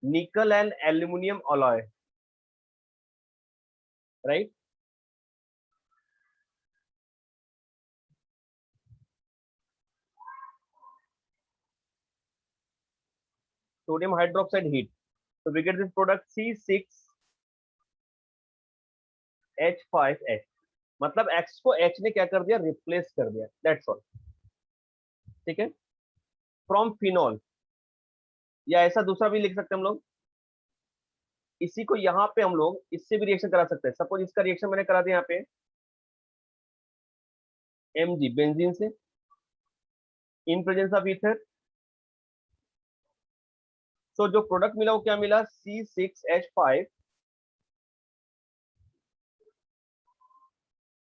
निकल and aluminium alloy, right. Sodium hydroxide heat, so we get this product C6H5H, मतलब X को H ने क्या कर दिया, रिप्लेस कर दिया, दैट्स ऑल, ठीक है। फ्रॉम फिनॉल, या ऐसा दूसरा भी लिख सकते हैं हम लोग, इसी को यहाँ पे हम लोग इससे भी रिएक्शन करा सकते हैं। सपोज इसका रिएक्शन मैंने करा दिया यहाँ पे Mg बेंजीन से इन प्रेजेंस ऑफ ईथर, तो जो प्रोडक्ट मिला वो क्या मिला, C6H5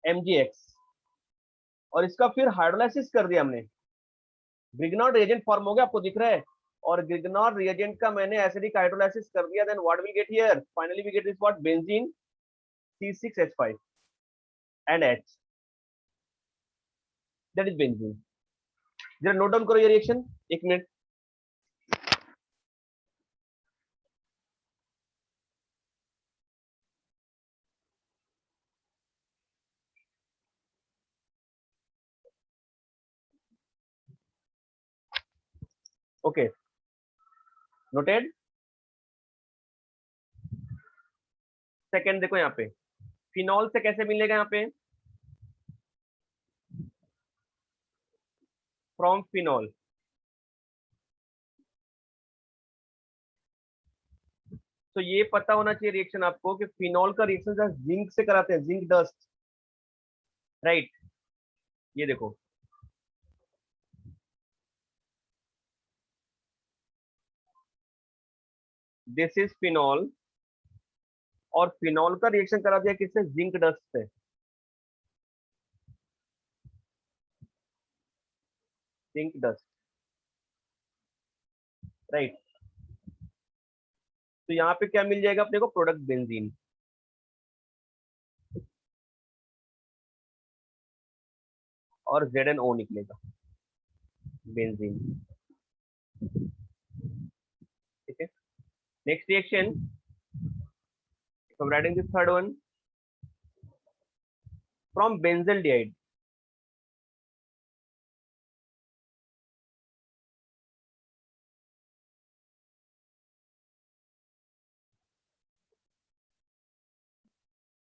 MgX, और इसका फिर हाइड्रोलाइसिस कर दिया हमने, ग्रिग्नॉर्ड रिएजेंट फॉर्म हो गया, आपको दिख रहा है, और ग्रिग्नॉर्ड रिएजेंट का मैंने एसिडिक हाइड्रोलाइसिस कर दिया, then what will get here, finally we get this what, benzene C6H5 and H, that is benzene. जरा नोट डाउन करो ये रिएक्शन, एक मिनट। Okay, noted. सेकंड देखो यहाँ पे, फिनॉल से कैसे मिलेगा, यहाँ पे फ्रॉम फिनॉल, तो ये पता होना चाहिए रिएक्शन आपको कि फिनॉल का रिएक्शन जिंक से कराते हैं, जिंक डस्ट, राइट। ये देखो, दिस इज फिनॉल, और फिनॉल का रिएक्शन करा दिया किससे, जिंक डस्ट से, जिंक डस्ट, राइट। तो यहाँ पे क्या मिल जाएगा अपने को, प्रोडक्ट बेंजीन, और ZnO निकलेगा, बेंजीन, ठीक है। Next reaction, I'm writing this third one, from benzaldehyde,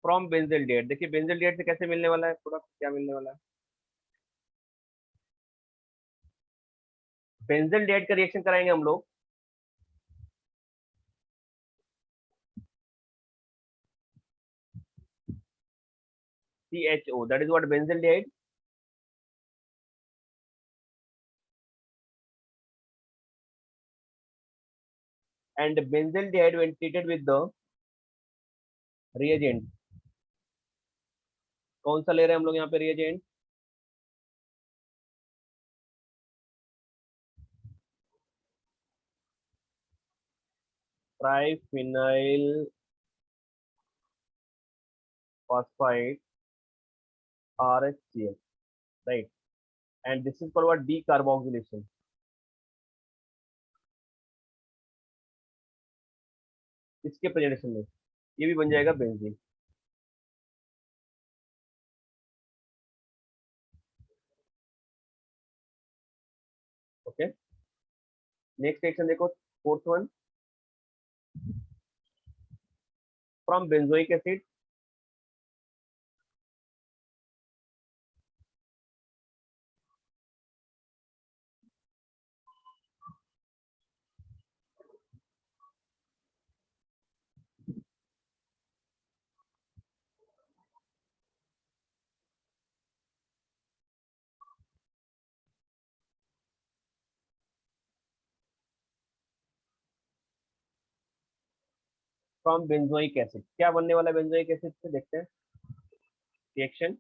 from benzaldehyde, देखिए बेंजल्डिहाइड से कैसे मिलने वाला है प्रोडक्ट, क्या मिलने वाला है, बेंजल्डिहाइड का रिएक्शन कराएंगे हम लोग, CHO, that is what benzaldehyde, and benzaldehyde when treated with the reagent, कौन सा ले रहे हैं हम लोग यहाँ पे reagent, triphenyl phosphide RHCl, right, and this is called what, decarboxylation, इसके प्रेजेंटेशन में ये भी बन जाएगा बेंजीन, ओके। नेक्स्ट रिएक्शन देखो, fourth one, from benzoic acid, from benzoic acid, क्या बनने वाला है बेंजोइक एसिड से, देखते हैं reaction,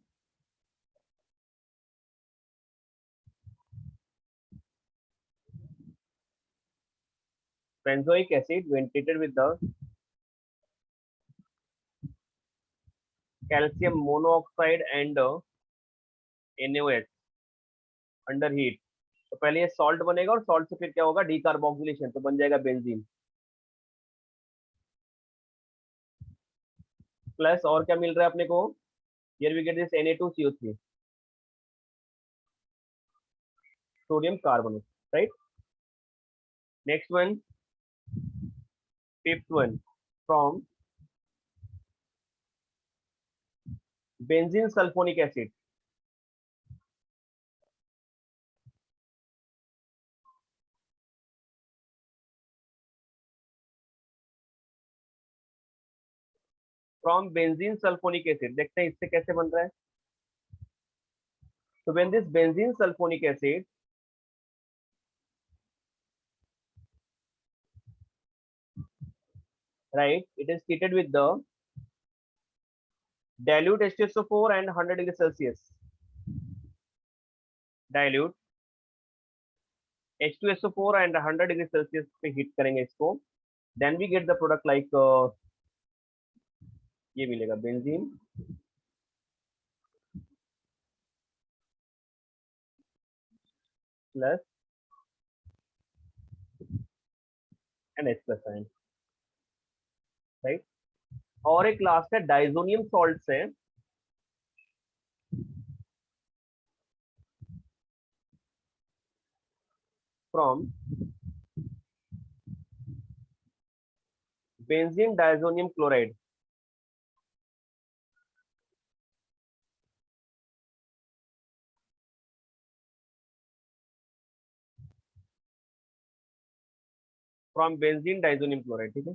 benzoic acid when treated with the calcium monoxide and NaOH under heat, तो पहले ये सॉल्ट बनेगा और सॉल्ट से फिर क्या होगा, डीकार्बोक्सिलेशन, तो बन जाएगा बेंजीन। प्लस और क्या मिल रहा है अपने को, here we get this Na2CO3, sodium carbonate, right. Next one, fifth one, from benzene sulphonic acid, from benzene sulphonic acid, देखते हैं इससे कैसे बन रहा है। तो when this benzene sulphonic acid right, it is treated with the dilute H2SO4 and 100 degree Celsius, dilute H2SO4 and 100 degree Celsius पे heat करेंगे इसको, then we get the product like ये मिलेगा benzene plus and H plus ion, right. और एक last है diazonium salt से, from benzene diazonium chloride, from benzene diazonium chloride, ठीक है।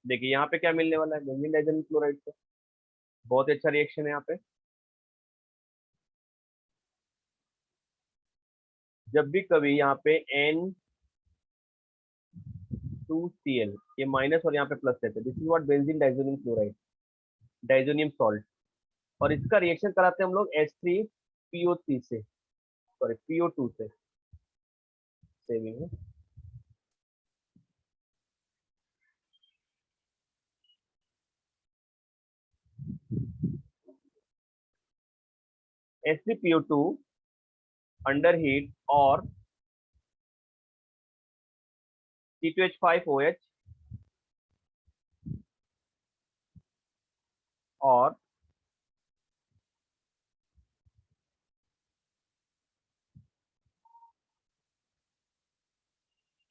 देखिए यहाँ पे क्या मिलने वाला है बेंजीन डाइजोनियम क्लोराइड से, बहुत ही अच्छा रिएक्शन है यहाँ पे। जब भी कभी यहाँ पे N2Cl, ये माइनस और यहाँ पे प्लस रहते हैं, this is what benzene diazonium chloride, diazonium salt. और इसका रिएक्शन कराते हैं हम लोग H3PO3 से, सॉरी PO2 से, सेविंग है। H3PO2 अंडर हीट और C2H5OH और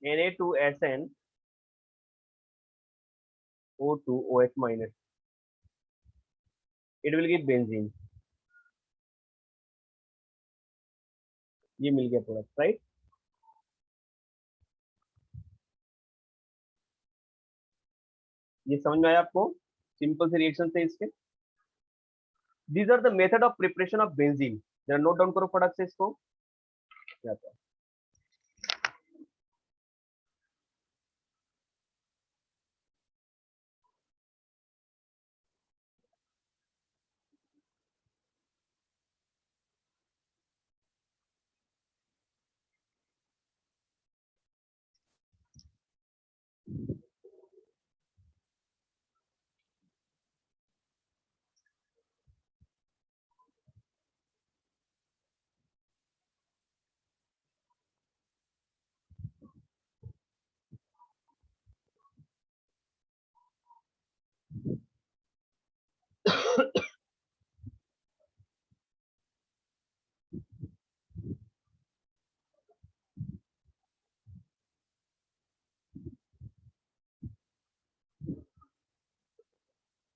Na2SnO2OH minus, it will give benzene, ये मिल गया प्रोडक्ट, राइट। ये समझ में आया आपको, सिंपल से रिएक्शन थे इसके। These are the method of preparation of benzene, जरा नोट डाउन करो फटाक से इसको, जाता है।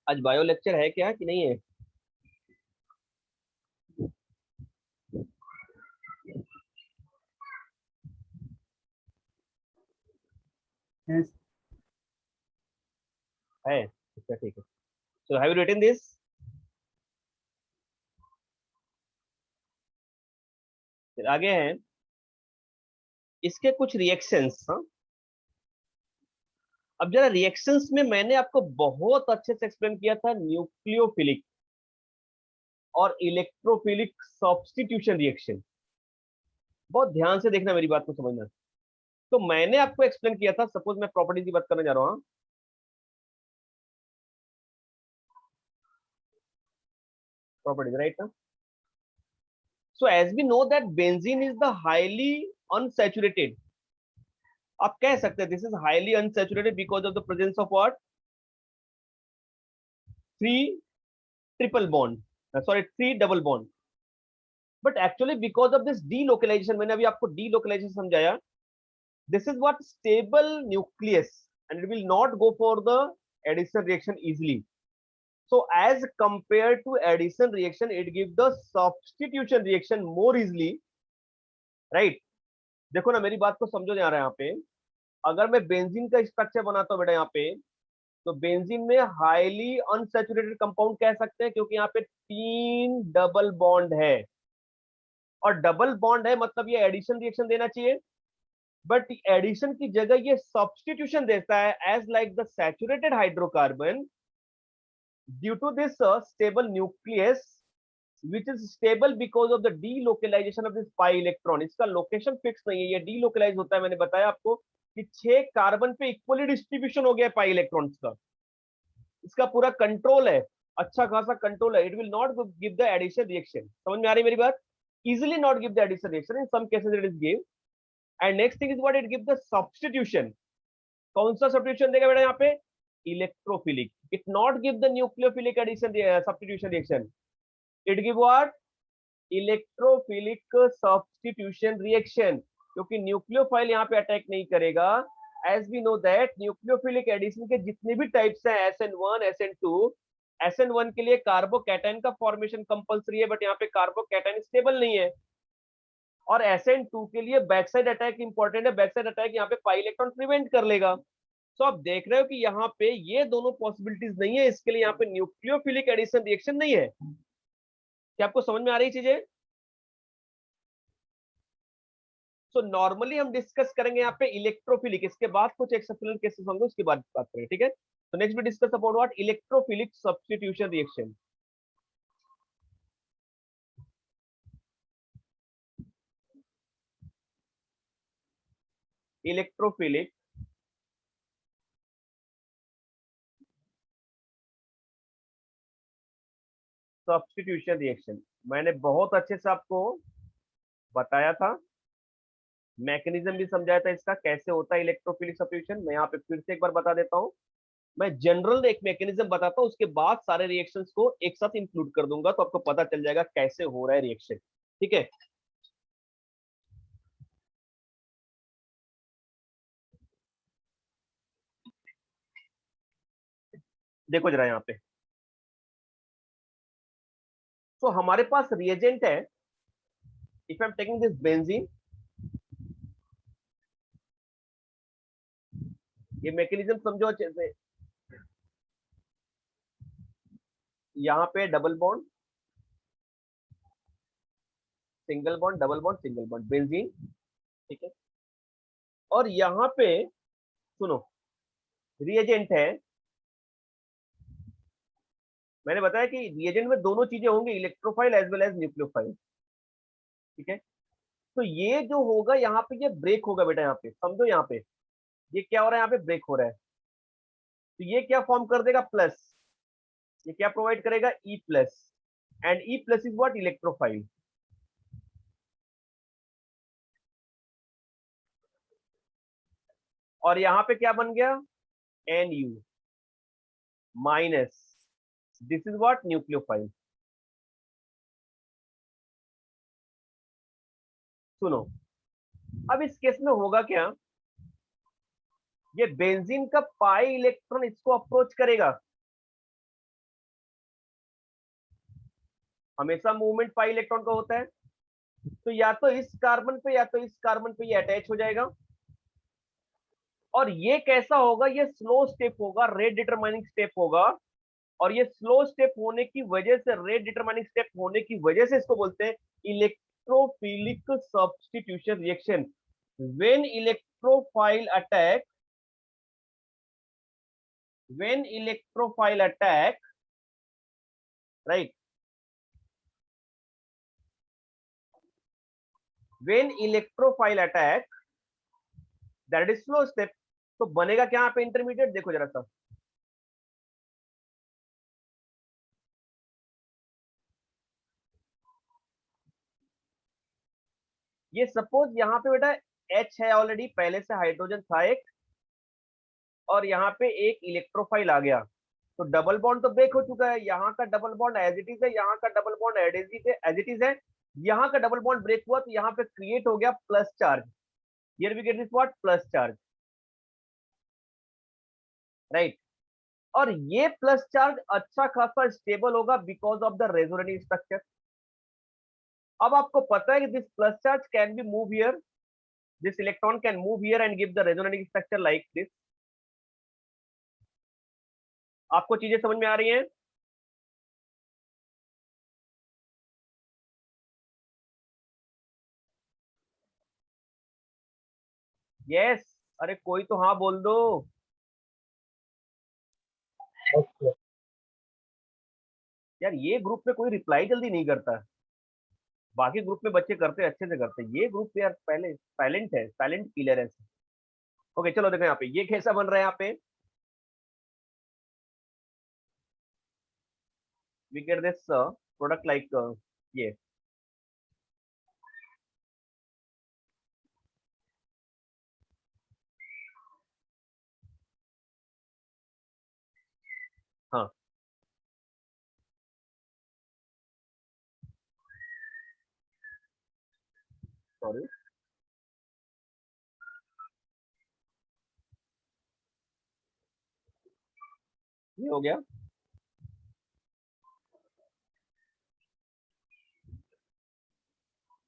आज बायो लेक्चर है क्या कि नहीं है? Yes. है, अच्छा ठीक है। So have you written this? फिर आगे हैं इसके कुछ रिएक्शंस। हाँ, अब जरा रिएक्शंस में मैंने आपको बहुत अच्छे से एक्सप्लेन किया था न्यूक्लियोफिलिक और इलेक्ट्रोफिलिक सब्स्टिट्यूशन रिएक्शन, बहुत ध्यान से देखना, मेरी बात को समझना। तो मैंने आपको एक्सप्लेन किया था, सपोज मैं प्रॉपर्टीज की बात करने जा रहा हूँ, प्रॉपर्टीज, राइट ना। So as we know that benzene is the highly unsaturated, आप कह सकते हैं this is highly unsaturated because of the presence of what? Three triple bond, sorry, three double bond. But actually because of this delocalization, मैंने अभी आपको delocalization समझाया, this is what stable nucleus and it will not go for the addition reaction easily. So as compared to addition reaction, it gives the substitution reaction more easily, right? देखो ना, मेरी बात को समझो जा रहा है यहाँ पे। अगर मैं बेंजीन का स्ट्रक्चर बनाता हूँ बेटा यहाँ पे, तो बेंजीन में हाईली अनसैचुरेटेड कंपाउंड कह सकते हैं, क्योंकि यहाँ पे 3 डबल बॉन्ड है, और डबल बॉन्ड है मतलब ये एडिशन रिएक्शन देना चाहिए, बट एडिशन की जगह ये सब्स्टिट्यूशन देता है, as like the saturated hydrocarbon due to this stable nucleus which is stable because of the delocalization of this pi electron. इसका लोकेशन फिक्स नहीं है, ये delocalize होता है। मैंने बताया आपको कि 6 कार्बन पे इक्वली डिस्ट्रीब्यूशन हो गया पाई इलेक्ट्रॉन्स का, इसका पूरा कंट्रोल है, अच्छा खासा कंट्रोल है। It will not give the addition reaction. समझ में आ रही मेरी बात? Easily not give the addition reaction, in some cases it is give. And next thing is what, it give the substitution. कौन सा सब्स्टिट्यूशन देगा बेटा यहाँ पे? Electrophilic. It not give the nucleophilic addition substitution reaction, it give what? Electrophilic substitution reaction, क्योंकि nucleophile यहाँ पे attack नहीं करेगा। As we know that nucleophilic addition के जितने भी टाइप्स हैं, SN1 SN2, SN1 के लिए कार्बोकैटायन का फॉर्मेशन कंपलसरी है, बट यहाँ पे कार्बोकैटायन स्टेबल नहीं है। और SN2 के लिए बैकसाइड अटैक इंपॉर्टेंट है, बैकसाइड अटैक यहाँ पे पाई इलेक्ट्रॉन प्रिवेंट कर लेगा। तो आप देख रहे हो कि यहाँ पे ये दोनों पॉसिबिलिटीज नहीं है, इसके लिए यहाँ पे न्यूक्लियोफिलिक एडिशन रिएक्शन नहीं है। क्या आपको समझ में आ रही चीजें? सो नॉर्मली हम डिस्कस करेंगे यहाँ पे इलेक्ट्रोफिलिक, इसके बाद कुछ एक्सेप्शनल केसेस होंगे, उसके बाद बात करेंगे, ठीक है? तो next we discuss about what? Electrophilic substitution reaction. Electrophilic substitution reaction मैंने बहुत अच्छे से आपको बताया था, मैकेनिज्म भी समझाया था इसका कैसे होता है इलेक्ट्रोफिलिक सब्स्टिट्यूशन। मैं यहाँ पे फिर से एक बार बता देता हूँ। मैं जनरल एक मैकेनिज्म बताता हूँ, उसके बाद सारे रिएक्शंस को एक साथ इंक्लूड कर दूंगा, तो आपको पता चल जाएगा कैसे हो रहा है रिएक्शन, ठीक है? देखो जरा यहाँ पे, तो हमारे पास रिएजेंट है। If I am taking this benzene, ये मैकेनिज्म समझो अच्छे से। यहाँ पे double bond, single bond, double bond, single bond, benzene, ठीक है? और यहाँ पे सुनो, रिएजेंट है। मैंने बताया कि रिएजेंट में दोनों चीजें होंगी, electrophile as well as nucleophile, ठीक है? तो ये जो होगा यहाँ पे, ये ब्रेक होगा बेटा, यहाँ पे समझो, यहाँ पे ये क्या हो रहा है, यहाँ पे ब्रेक हो रहा है। तो ये क्या फॉर्म कर देगा? प्लस। ये क्या प्रोवाइड करेगा? E plus. And E plus is what? Electrophile. और यहाँ पे क्या बन गया? NU minus, this is what? Nucleophile. सुनो, अब इस केस में होगा क्या? ये बेंजीन का पाई इलेक्ट्रॉन इसको अप्रोच करेगा, हमेशा मूवमेंट पाई इलेक्ट्रॉन का होता है। तो या तो इस कार्बन पे या तो इस कार्बन पे ये अटैच हो जाएगा। और ये कैसा होगा? ये स्लो स्टेप होगा, रेट डिटरमाइनिंग स्टेप होगा। और ये स्लो स्टेप होने की वजह से, रेट डिटरमाइनिंग स्टेप होने की वजह से इसको बोलते हैं electrophilic substitution reaction. When electrophile attack, when electrophile attack, right, when electrophile attack, that is slow step। तो बनेगा क्या यहाँ पे? इंटरमीडिएट। देखो जरा सा, ये सपोज यहाँ पे बेटा H है, ऑलरेडी पहले से हाइड्रोजन था एक, और यहाँ पे एक इलेक्ट्रोफाइल आ गया, तो डबल बॉन्ड तो ब्रेक हो चुका है, यहाँ का double bond as it is है, यहाँ का double bond as it is है, यहाँ का डबल बॉन्ड ब्रेक हुआ तो यहाँ पे क्रिएट हो गया plus charge. Here we get this what, plus charge, right. और ये प्लस चार्ज अच्छा खासा स्टेबल होगा because of the resonating structure. अब आपको पता है कि this plus charge can be move here, this electron can move here and give the resonating structure like this. आपको चीजें समझ में आ रही हैं? यस, अरे कोई तो हाँ बोल दो। यार ये ग्रुप में कोई रिप्लाई जल्दी नहीं करता, बाकी ग्रुप में बच्चे करते अच्छे से करते, ये ग्रुप यार पहले साइलेंट है, साइलेंट किलर है। ओके चलो देखो यहाँ पे ये कैसा बन रहा है, यहाँ पे we get this product like ये, हाँ सॉरी, ये हो गया।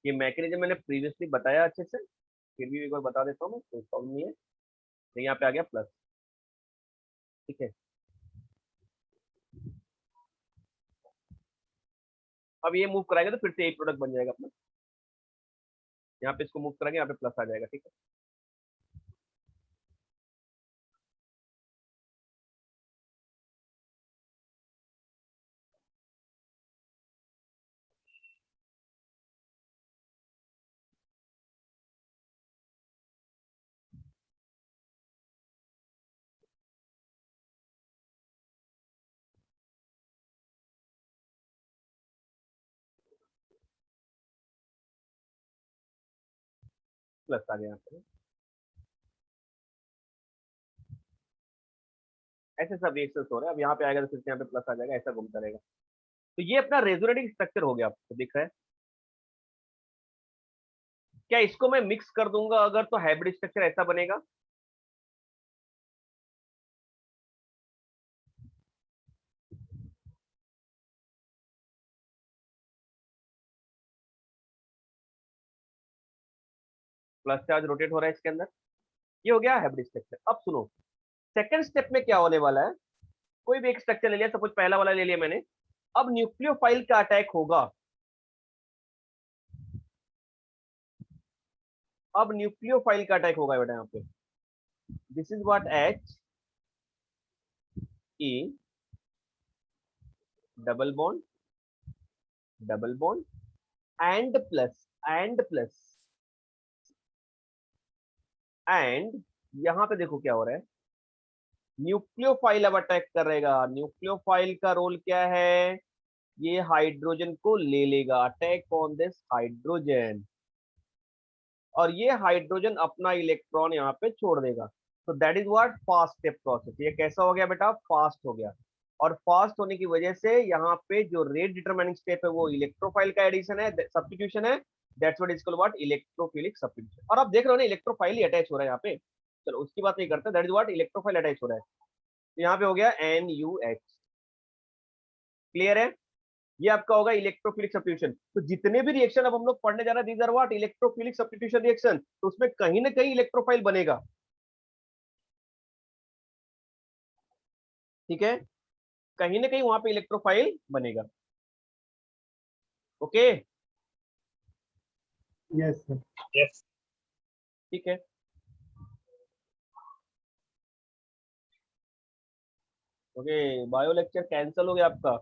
ये मैकेनिज्म मैंने प्रीवियसली बताया अच्छे से, फिर भी एक बार बता देता हूँ मैं, कोई प्रॉब्लम नहीं है। तो यहाँ पे आ गया प्लस, ठीक है। अब ये मूव कराएगा तो फिर से एक प्रोडक्ट बन जाएगा अपना, यहाँ पे इसको मूव करेंगे, यहाँ पे प्लस आ जाएगा, ठीक है। प्लस आ गया यहाँ पे, ऐसे सब रिएक्शंस हो रहे हैं। अब यहाँ पे आएगा तो फिर से यहाँ पे प्लस आ जाएगा, ऐसा घूमता रहेगा। तो ये अपना रेजोनेटिंग स्ट्रक्चर हो गया, आपको दिख रहा है। क्या इसको मैं मिक्स कर दूंगा अगर, तो हाइब्रिड स्ट्रक्चर ऐसा बनेगा। प्लस चार्ज रोटेट हो रहा है इसके अंदर, ये हो गया हाइब्रिड स्ट्रक्चर। अब सुनो, सेकंड स्टेप में क्या होने वाला है, कोई भी एक स्ट्रक्चर ले लिया, सपोज पहला वाला ले लिया मैंने। अब न्यूक्लियोफाइल का अटैक होगा, अब न्यूक्लियोफाइल का अटैक होगा बेटा यहाँ पे। This is what H E double bond, double bond and plus, and plus and, यहां पे देखो क्या हो रहा है, न्यूक्लियोफाइल अब अटैक करेगा। न्यूक्लियोफाइल का रोल क्या है, ये हाइड्रोजन को ले लेगा, अटैक ऑन दिस हाइड्रोजन, और ये हाइड्रोजन अपना इलेक्ट्रॉन यहाँ पे छोड़ देगा। तो that is what fast step process. ये कैसा हो गया बेटा, फास्ट हो गया। और फास्ट होने की वजह से यहाँ पे जो रेट डिटरमाइनिंग स्टेप है वो इलेक्ट्रोफाइल का एडिशन है, सब्स्टिट्यूशन है। That's what is called what, electrophilic substitution. और आप देख रहे हो ना, इलेक्ट्रोफाइल ही अटैच हो रहा है यहाँ पे। चलो उसकी बात नहीं करते, that is what electrophile attach हो रहा है। तो यहाँ पे हो गया NuH, क्लियर है। ये आपका होगा इलेक्ट्रोफिलिक सब्स्टिट्यूशन। तो जितने भी रिएक्शन अब हम लोग पढ़ने जा रहे हैं, these are what electrophilic substitution reaction. तो उसमें कहीं ना कहीं इलेक्ट्रोफाइल बनेगा, ठीक है, कहीं ना कहीं वहां पे इलेक्ट्रोफाइल बनेगा। Okay, Yes, sir. ठीक है। ओके, बायो लेक्चर कैंसिल हो गया आपका,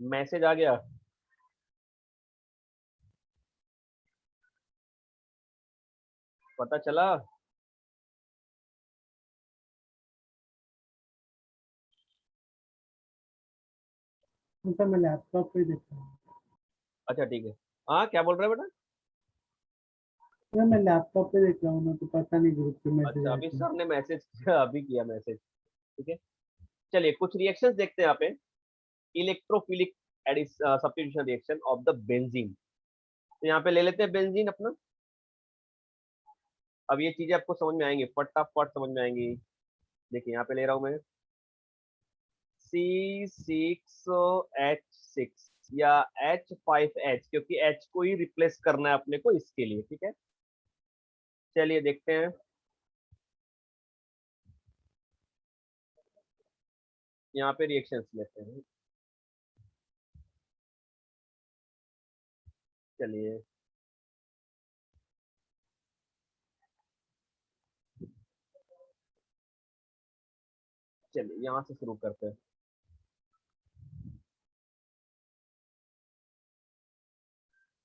मैसेज आ गया। पता चला। सर मैं लैपटॉप पे देखा हूँ। अच्छा ठीक है, हाँ क्या बोल रहे हो बेटा। सर मैं लैपटॉप पे देख रहा हूँ ना, तो पता नहीं ग्रुप पे मैसेज अच्छा, आया अभी था। सर ने मैसेज किया, अभी किया मैसेज। ठीक है, चलिए कुछ रिएक्शंस देखते हैं यहाँ पे। Electrophilic substitution reaction of the benzene. तो यहाँ पे ले लेते हैं बेंजीन अपना। अब ये चीजें आपको समझ में आएंगी, फटाफट समझ में आएंगी। देखिए यहाँ पे ले रहा हूँ मैं C6H6 या H5H, क्योंकि H को ही रिप्लेस करना है अपने को इसके लिए। ठीक है, चलिए देखते हैं। यहाँ पे रिएक्शंस लेते हैं। चलिए चलिए यहाँ से शुरू करते हैं।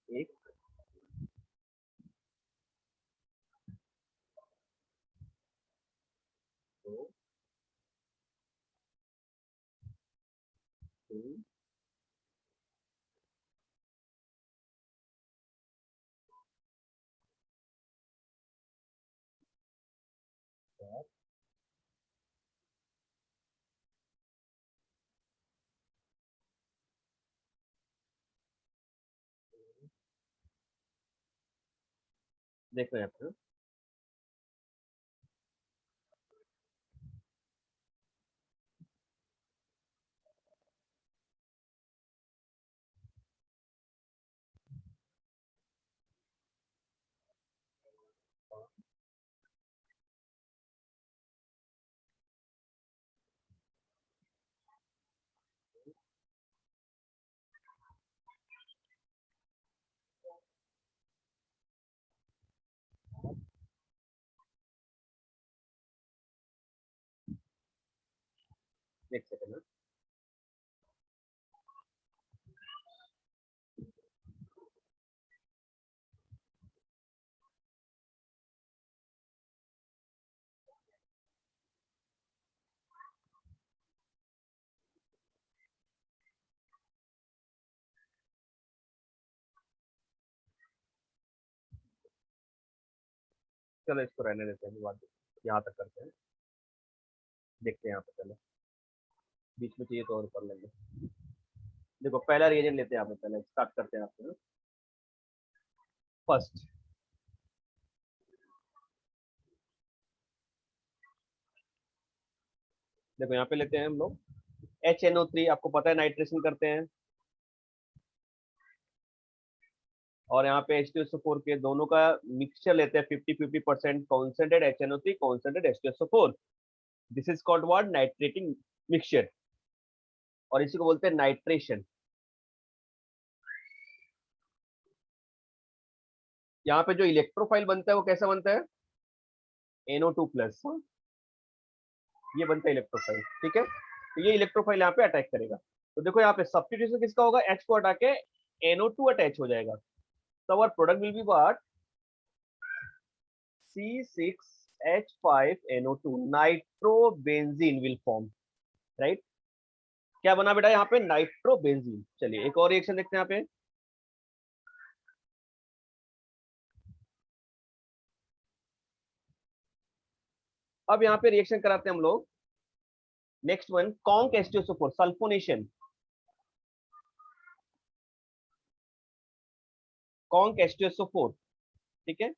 एक, दो, तीन, चार, देखो यहाँ पे। एक सेकंड। चलो इसको रहने देते हैं, बात यहाँ तक करते हैं। देखते हैं यहाँ पे, चलो बीच में चाहिए तो और कर लेंगे। देखो पहला रिएजेंट लेते हैं यहाँ पे, पहले स्टार्ट करते हैं आपसे। फर्स्ट देखो यहाँ पे लेते हैं हम लोग HNO3। आपको पता है नाइट्रेशन करते हैं। और यहाँ पे H2SO4 के दोनों का मिक्सचर लेते हैं, 50-50% concentrate HNO3 concentrate H2SO4। This is called what, nitrating mixture, और इसी को बोलते हैं नाइट्रेशन। यहाँ पे जो इलेक्ट्रोफाइल बनता है वो कैसा बनता है, NO2+। ये बनता है इलेक्ट्रोफाइल। ठीक है, तो ये इलेक्ट्रोफाइल यहाँ पे अटैक करेगा। तो देखो यहाँ पे सब्स्टिट्यूशन किसका होगा, H को हटा के NO2 अटैच हो जाएगा। तो our product will be what, C6H5NO2, nitrobenzene will form. Right, क्या बना बेटा यहाँ पे, नाइट्रोबेंजीन। चलिए एक और रिएक्शन देखते हैं यहाँ पे। अब यहाँ पे रिएक्शन कराते हैं हम लोग। Next one, conc H2SO4 sulphonation. Conc H2SO4। ठीक है,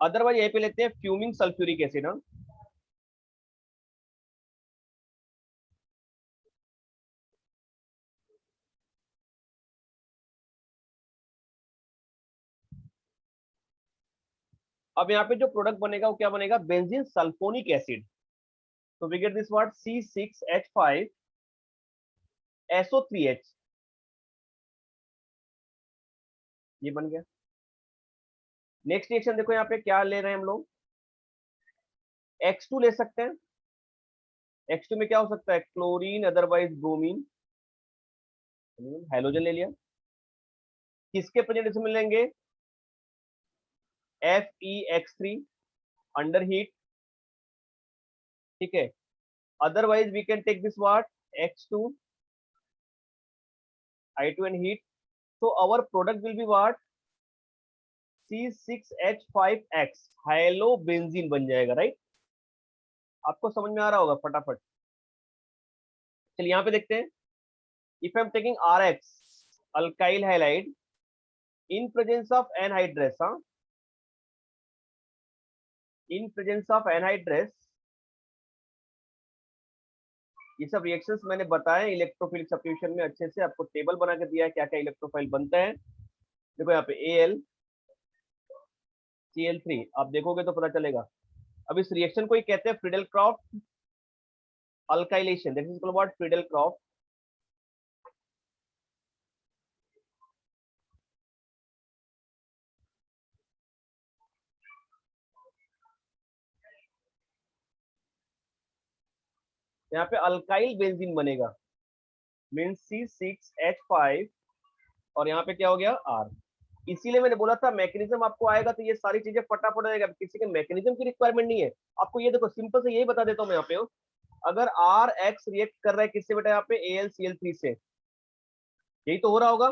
अदरवाइज यहीं पे लेते हैं फ्यूमिंग सल्फ्यूरिक एसिड। हाँ, अब यहाँ पे जो प्रोडक्ट बनेगा वो क्या बनेगा, बेंजीन सल्फोनिक एसिड। तो we get this what, C6H5SO3H। ये बन गया। नेक्स्ट रिएक्शन देखो यहाँ पे क्या ले रहे हैं हम लोग, X2 ले सकते हैं। X2 में क्या हो सकता है, क्लोरीन अदरवाइज ब्रोमीन, हाइड्रोजन ले लिया। किसके प्रेजेंटेशन में लेंगे, FeX3 अंडर हीट। ठीक है, otherwise we can take this what, X2 I2 and heat. So our product will be what, C6H5X हाइलोबेंजीन बन जाएगा, राइट। आपको समझ में आ रहा होगा फटाफट। चलिए यहाँ पे देखते हैं, if I am taking RX alkyl halide in presence of anhydrase, हाँ, इन प्रेजेंस ऑफ एनहाइड्रेस, ये सब रिएक्शंस मैंने बताए इलेक्ट्रोफिलिक सब्स्टिट्यूशन में अच्छे से, आपको टेबल बना के दिया है क्या क्या इलेक्ट्रोफाइल बनता है। देखो यहाँ पे AlCl3 आप देखोगे तो पता चलेगा। अब इस रिएक्शन को ही कहते हैं Friedel Crafts alkylation, that is called what, Friedel Crafts. यहाँ पे अल्काइल बेंजीन बनेगा, मीन्स C6H5 और यहाँ पे क्या हो गया R। इसीलिए मैंने बोला था मैकेनिज्म आपको आएगा तो ये सारी चीजें फटाफट आएगा, किसी के मैकेनिज्म की रिक्वायरमेंट नहीं है आपको। ये देखो सिंपल से यही बता देता हूँ मैं यहाँ पे, अगर RX रिएक्ट कर रहा है किससे बेटा, यहाँ पे AlCl3 से, यही तो हो रहा होगा।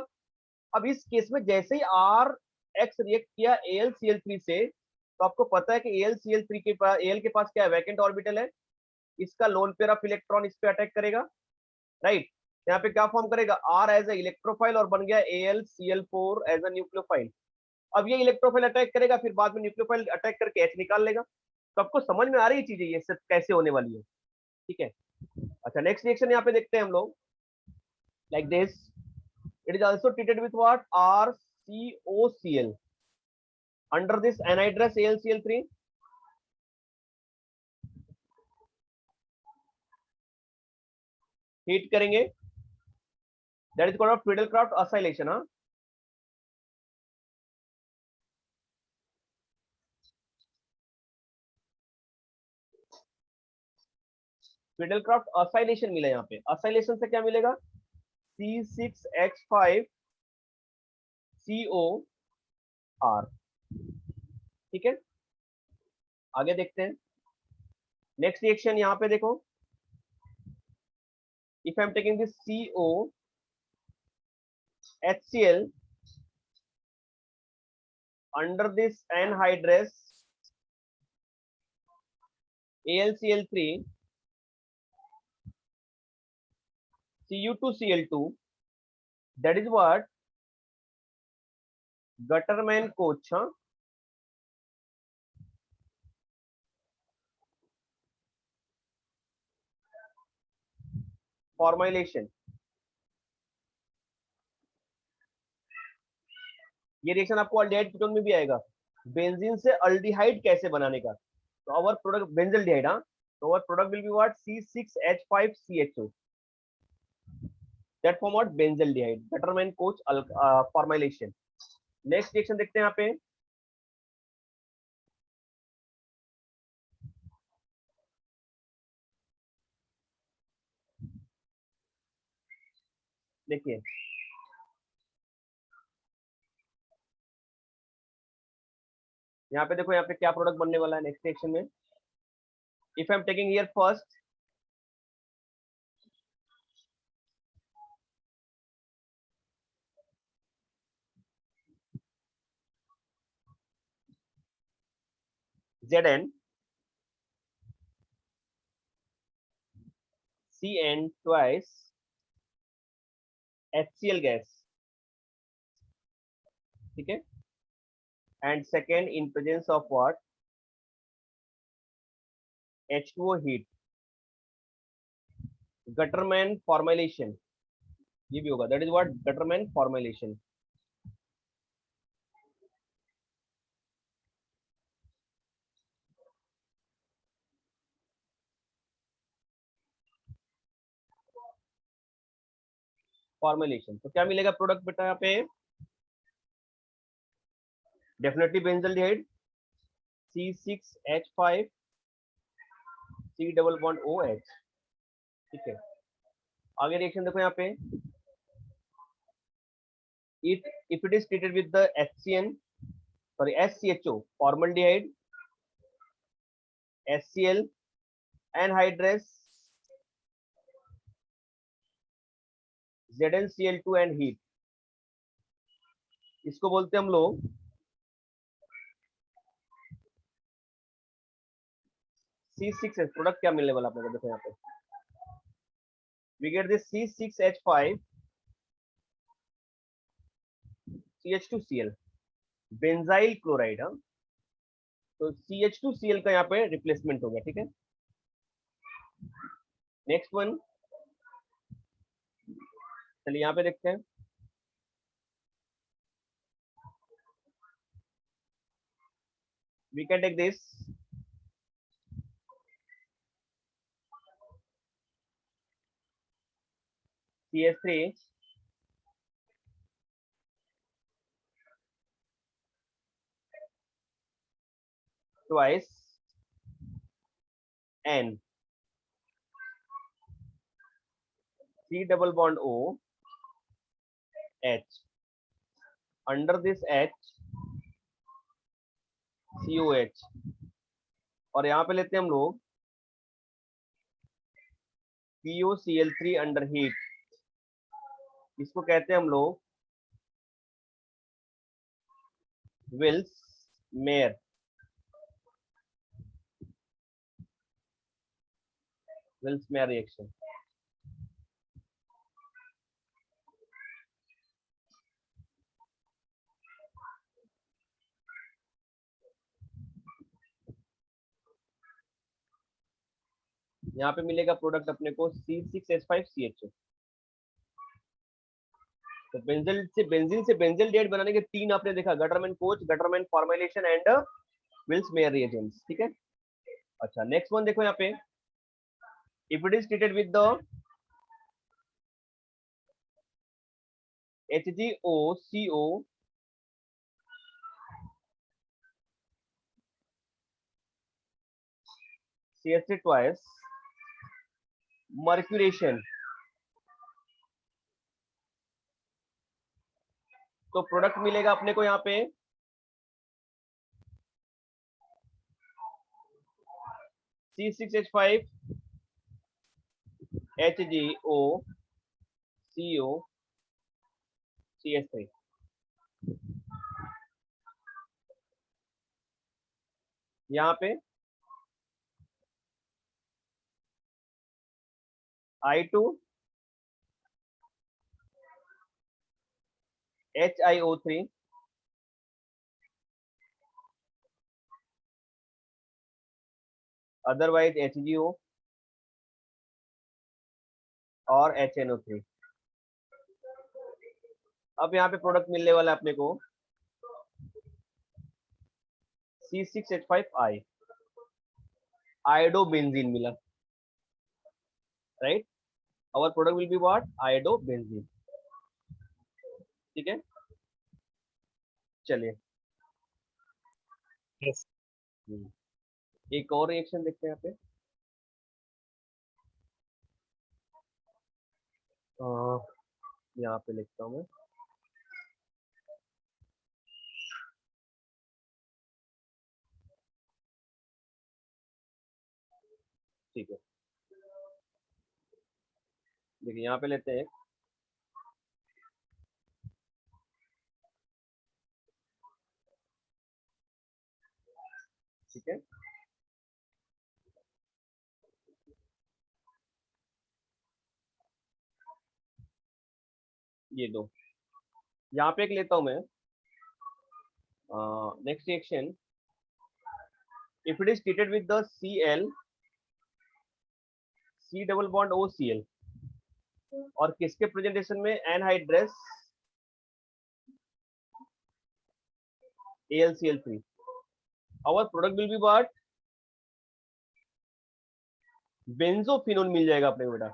अब इस केस में जैसे ही RX रिएक्ट किया AlCl3 से, तो आपको पता है कि AlCl3 के पास, Al के पास क्या है, वैकेंट ऑर्बिटल है, इसका लोन पेयर ऑफ इलेक्ट्रॉन इस पे अटैक करेगा, राइट। यहाँ पे क्या फॉर्म करेगा, R एज ए इलेक्ट्रोफाइल और बन गया AlCl4 एज ए न्यूक्लियोफाइल। अब ये इलेक्ट्रोफाइल अटैक करेगा, फिर बाद में न्यूक्लियोफाइल अटैक करके H निकाल लेगा। तो आपको समझ में आ रही है चीजें ये सब कैसे होने वाली है, ठीक है। अच्छा नेक्स्ट रिएक्शन यहाँ पे देखते हैं हम लोग, like this, it is also treated with what, RCOCl under this anhydrous AlCl3, heat करेंगे, that is called Friedel Craft acylation, हाँ। फ्रीडल क्राफ्ट असैलेशन मिला यहाँ पे, असैलेशन से क्या मिलेगा, C6H5COR, ठीक है। आगे देखते हैं नेक्स्ट रिएक्शन, यहाँ पे देखो, if I am taking this COHCl under this anhydrous AlCl3 Cu2Cl2, that is what Gutterman Koch, हाँ, फॉर्मुलेशन। ये रिएक्शन आपको अल्डिहाइड कीटोन में भी आएगा, बेंजीन से अल्डिहाइड कैसे बनाने का। तो आवर प्रोडक्ट बेंजल्डिहाइड, हाँ, तो our product will be what, C6H5CHO, that form what, benzaldehyde, Gattermann Koch formulation. Next reaction देखते हैं यहाँ पे, देखिए यहाँ पे, देखो यहाँ पे क्या प्रोडक्ट बनने वाला है नेक्स्ट रिएक्शन में। If I am taking here first Zn Cn twice HCl gas, ठीक है, and second in presence of what, H2O heat, Gutterman formulation, ये भी होगा, that is what Gutterman formulation। Formulation तो क्या मिलेगा प्रोडक्ट बेटा यहाँ पे, definitely benzaldehyde C6H5 C double bond OH, ठीक है। आगे रिएक्शन देखो यहाँ पे, if it is treated with the SCHO formaldehyde HCl anhydrous ZnCl2 and heat, इसको बोलते हैं हम लोग C6H प्रोडक्ट क्या मिलने वाला अपने को, देखो यहाँ पे we get this C6H5 CH2Cl benzyl chloride. हाँ, तो CH2Cl का यहाँ पे रिप्लेसमेंट हो गया, ठीक है। नेक्स्ट वन, चलिए यहाँ पे देखते हैं। We can take this CH3 twice N, C double bond O H, under this H COH, और यहाँ पे लेते हैं हम लोग POCl3 अंडर हीट, इसको कहते हैं हम लोग विल्स मेयर रिएक्शन। यहाँ पे मिलेगा प्रोडक्ट अपने को C6H5CH। तो बेंजीन से बेंजील्डिहाइड बनाने के तीन आपने देखा, Gattermann Koch, Gattermann formulation and Vilsmeier reagents, ठीक है। अच्छा, नेक्स्ट वन देखो यहाँ पे, if it is treated with the HgOCO CH3 twice mercuration, तो प्रोडक्ट मिलेगा अपने को यहाँ पे C6H5 HgOCO CH3। यहाँ पे I2 HiO3 अदरवाइज HgO और HNO3। अब यहाँ पे प्रोडक्ट मिलने वाला है अपने को C6H5I, आयोडोबेंजीन मिला, right. Our product will be what, iodobenzene, ठीक है। चलिए Yes. एक और रिएक्शन देखते हैं यहाँ पे। यहाँ पे लिखता हूँ मैं, ठीक है। देखिए यहाँ पे लेते हैं, ठीक है। ये दो, यहाँ पे एक लेता हूं मैं। Next reaction, if it is treated with the Cl C double bond OCl, और किसके प्रेजेंटेशन में, anhydrous AlCl3, our product will be what, benzophenone मिल जाएगा अपने को बेटा।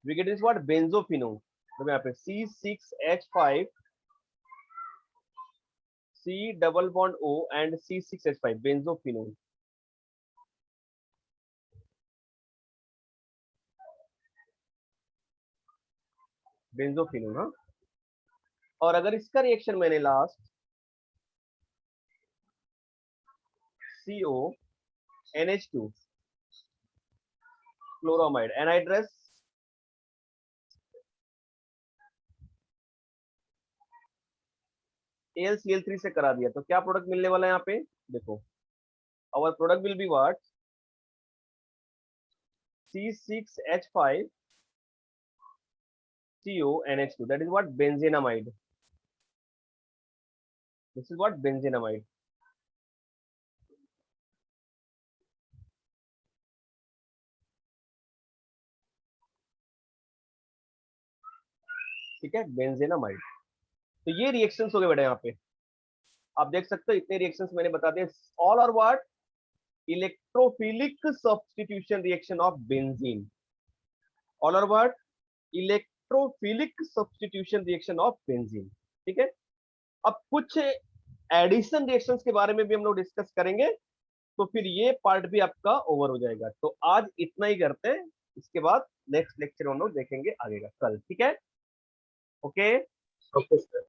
We get this what, benzophenone. तो यहाँ पे C6H5 C double bond O and C6H5 benzophenone. Benzophenone, हाँ। और अगर इसका रिएक्शन मैंने लास्ट CONH2 क्लोरामाइड एनहाइड्रस AlCl3 से करा दिया, तो क्या प्रोडक्ट मिलने वाला है यहाँ पे, देखो। Our product will be what, C6H5 CONH2, that is what benzenamide. This is what benzenamide. ठीक है, बेंजेनामाइड। तो ये रिएक्शंस हो गए बेटा, यहाँ पे आप देख सकते हो इतने रिएक्शंस मैंने बता दिए। All are what? Electrophilic substitution reaction of benzene. All are what? Electrophilic substitution reaction of benzene. ठीक है, अब कुछ एडिशन रिएक्शंस के बारे में भी हम लोग डिस्कस करेंगे, तो फिर ये पार्ट भी आपका ओवर हो जाएगा। तो आज इतना ही करते हैं, इसके बाद नेक्स्ट लेक्चर हम लोग देखेंगे आगे का कल। ठीक है, ओके। Okay sir.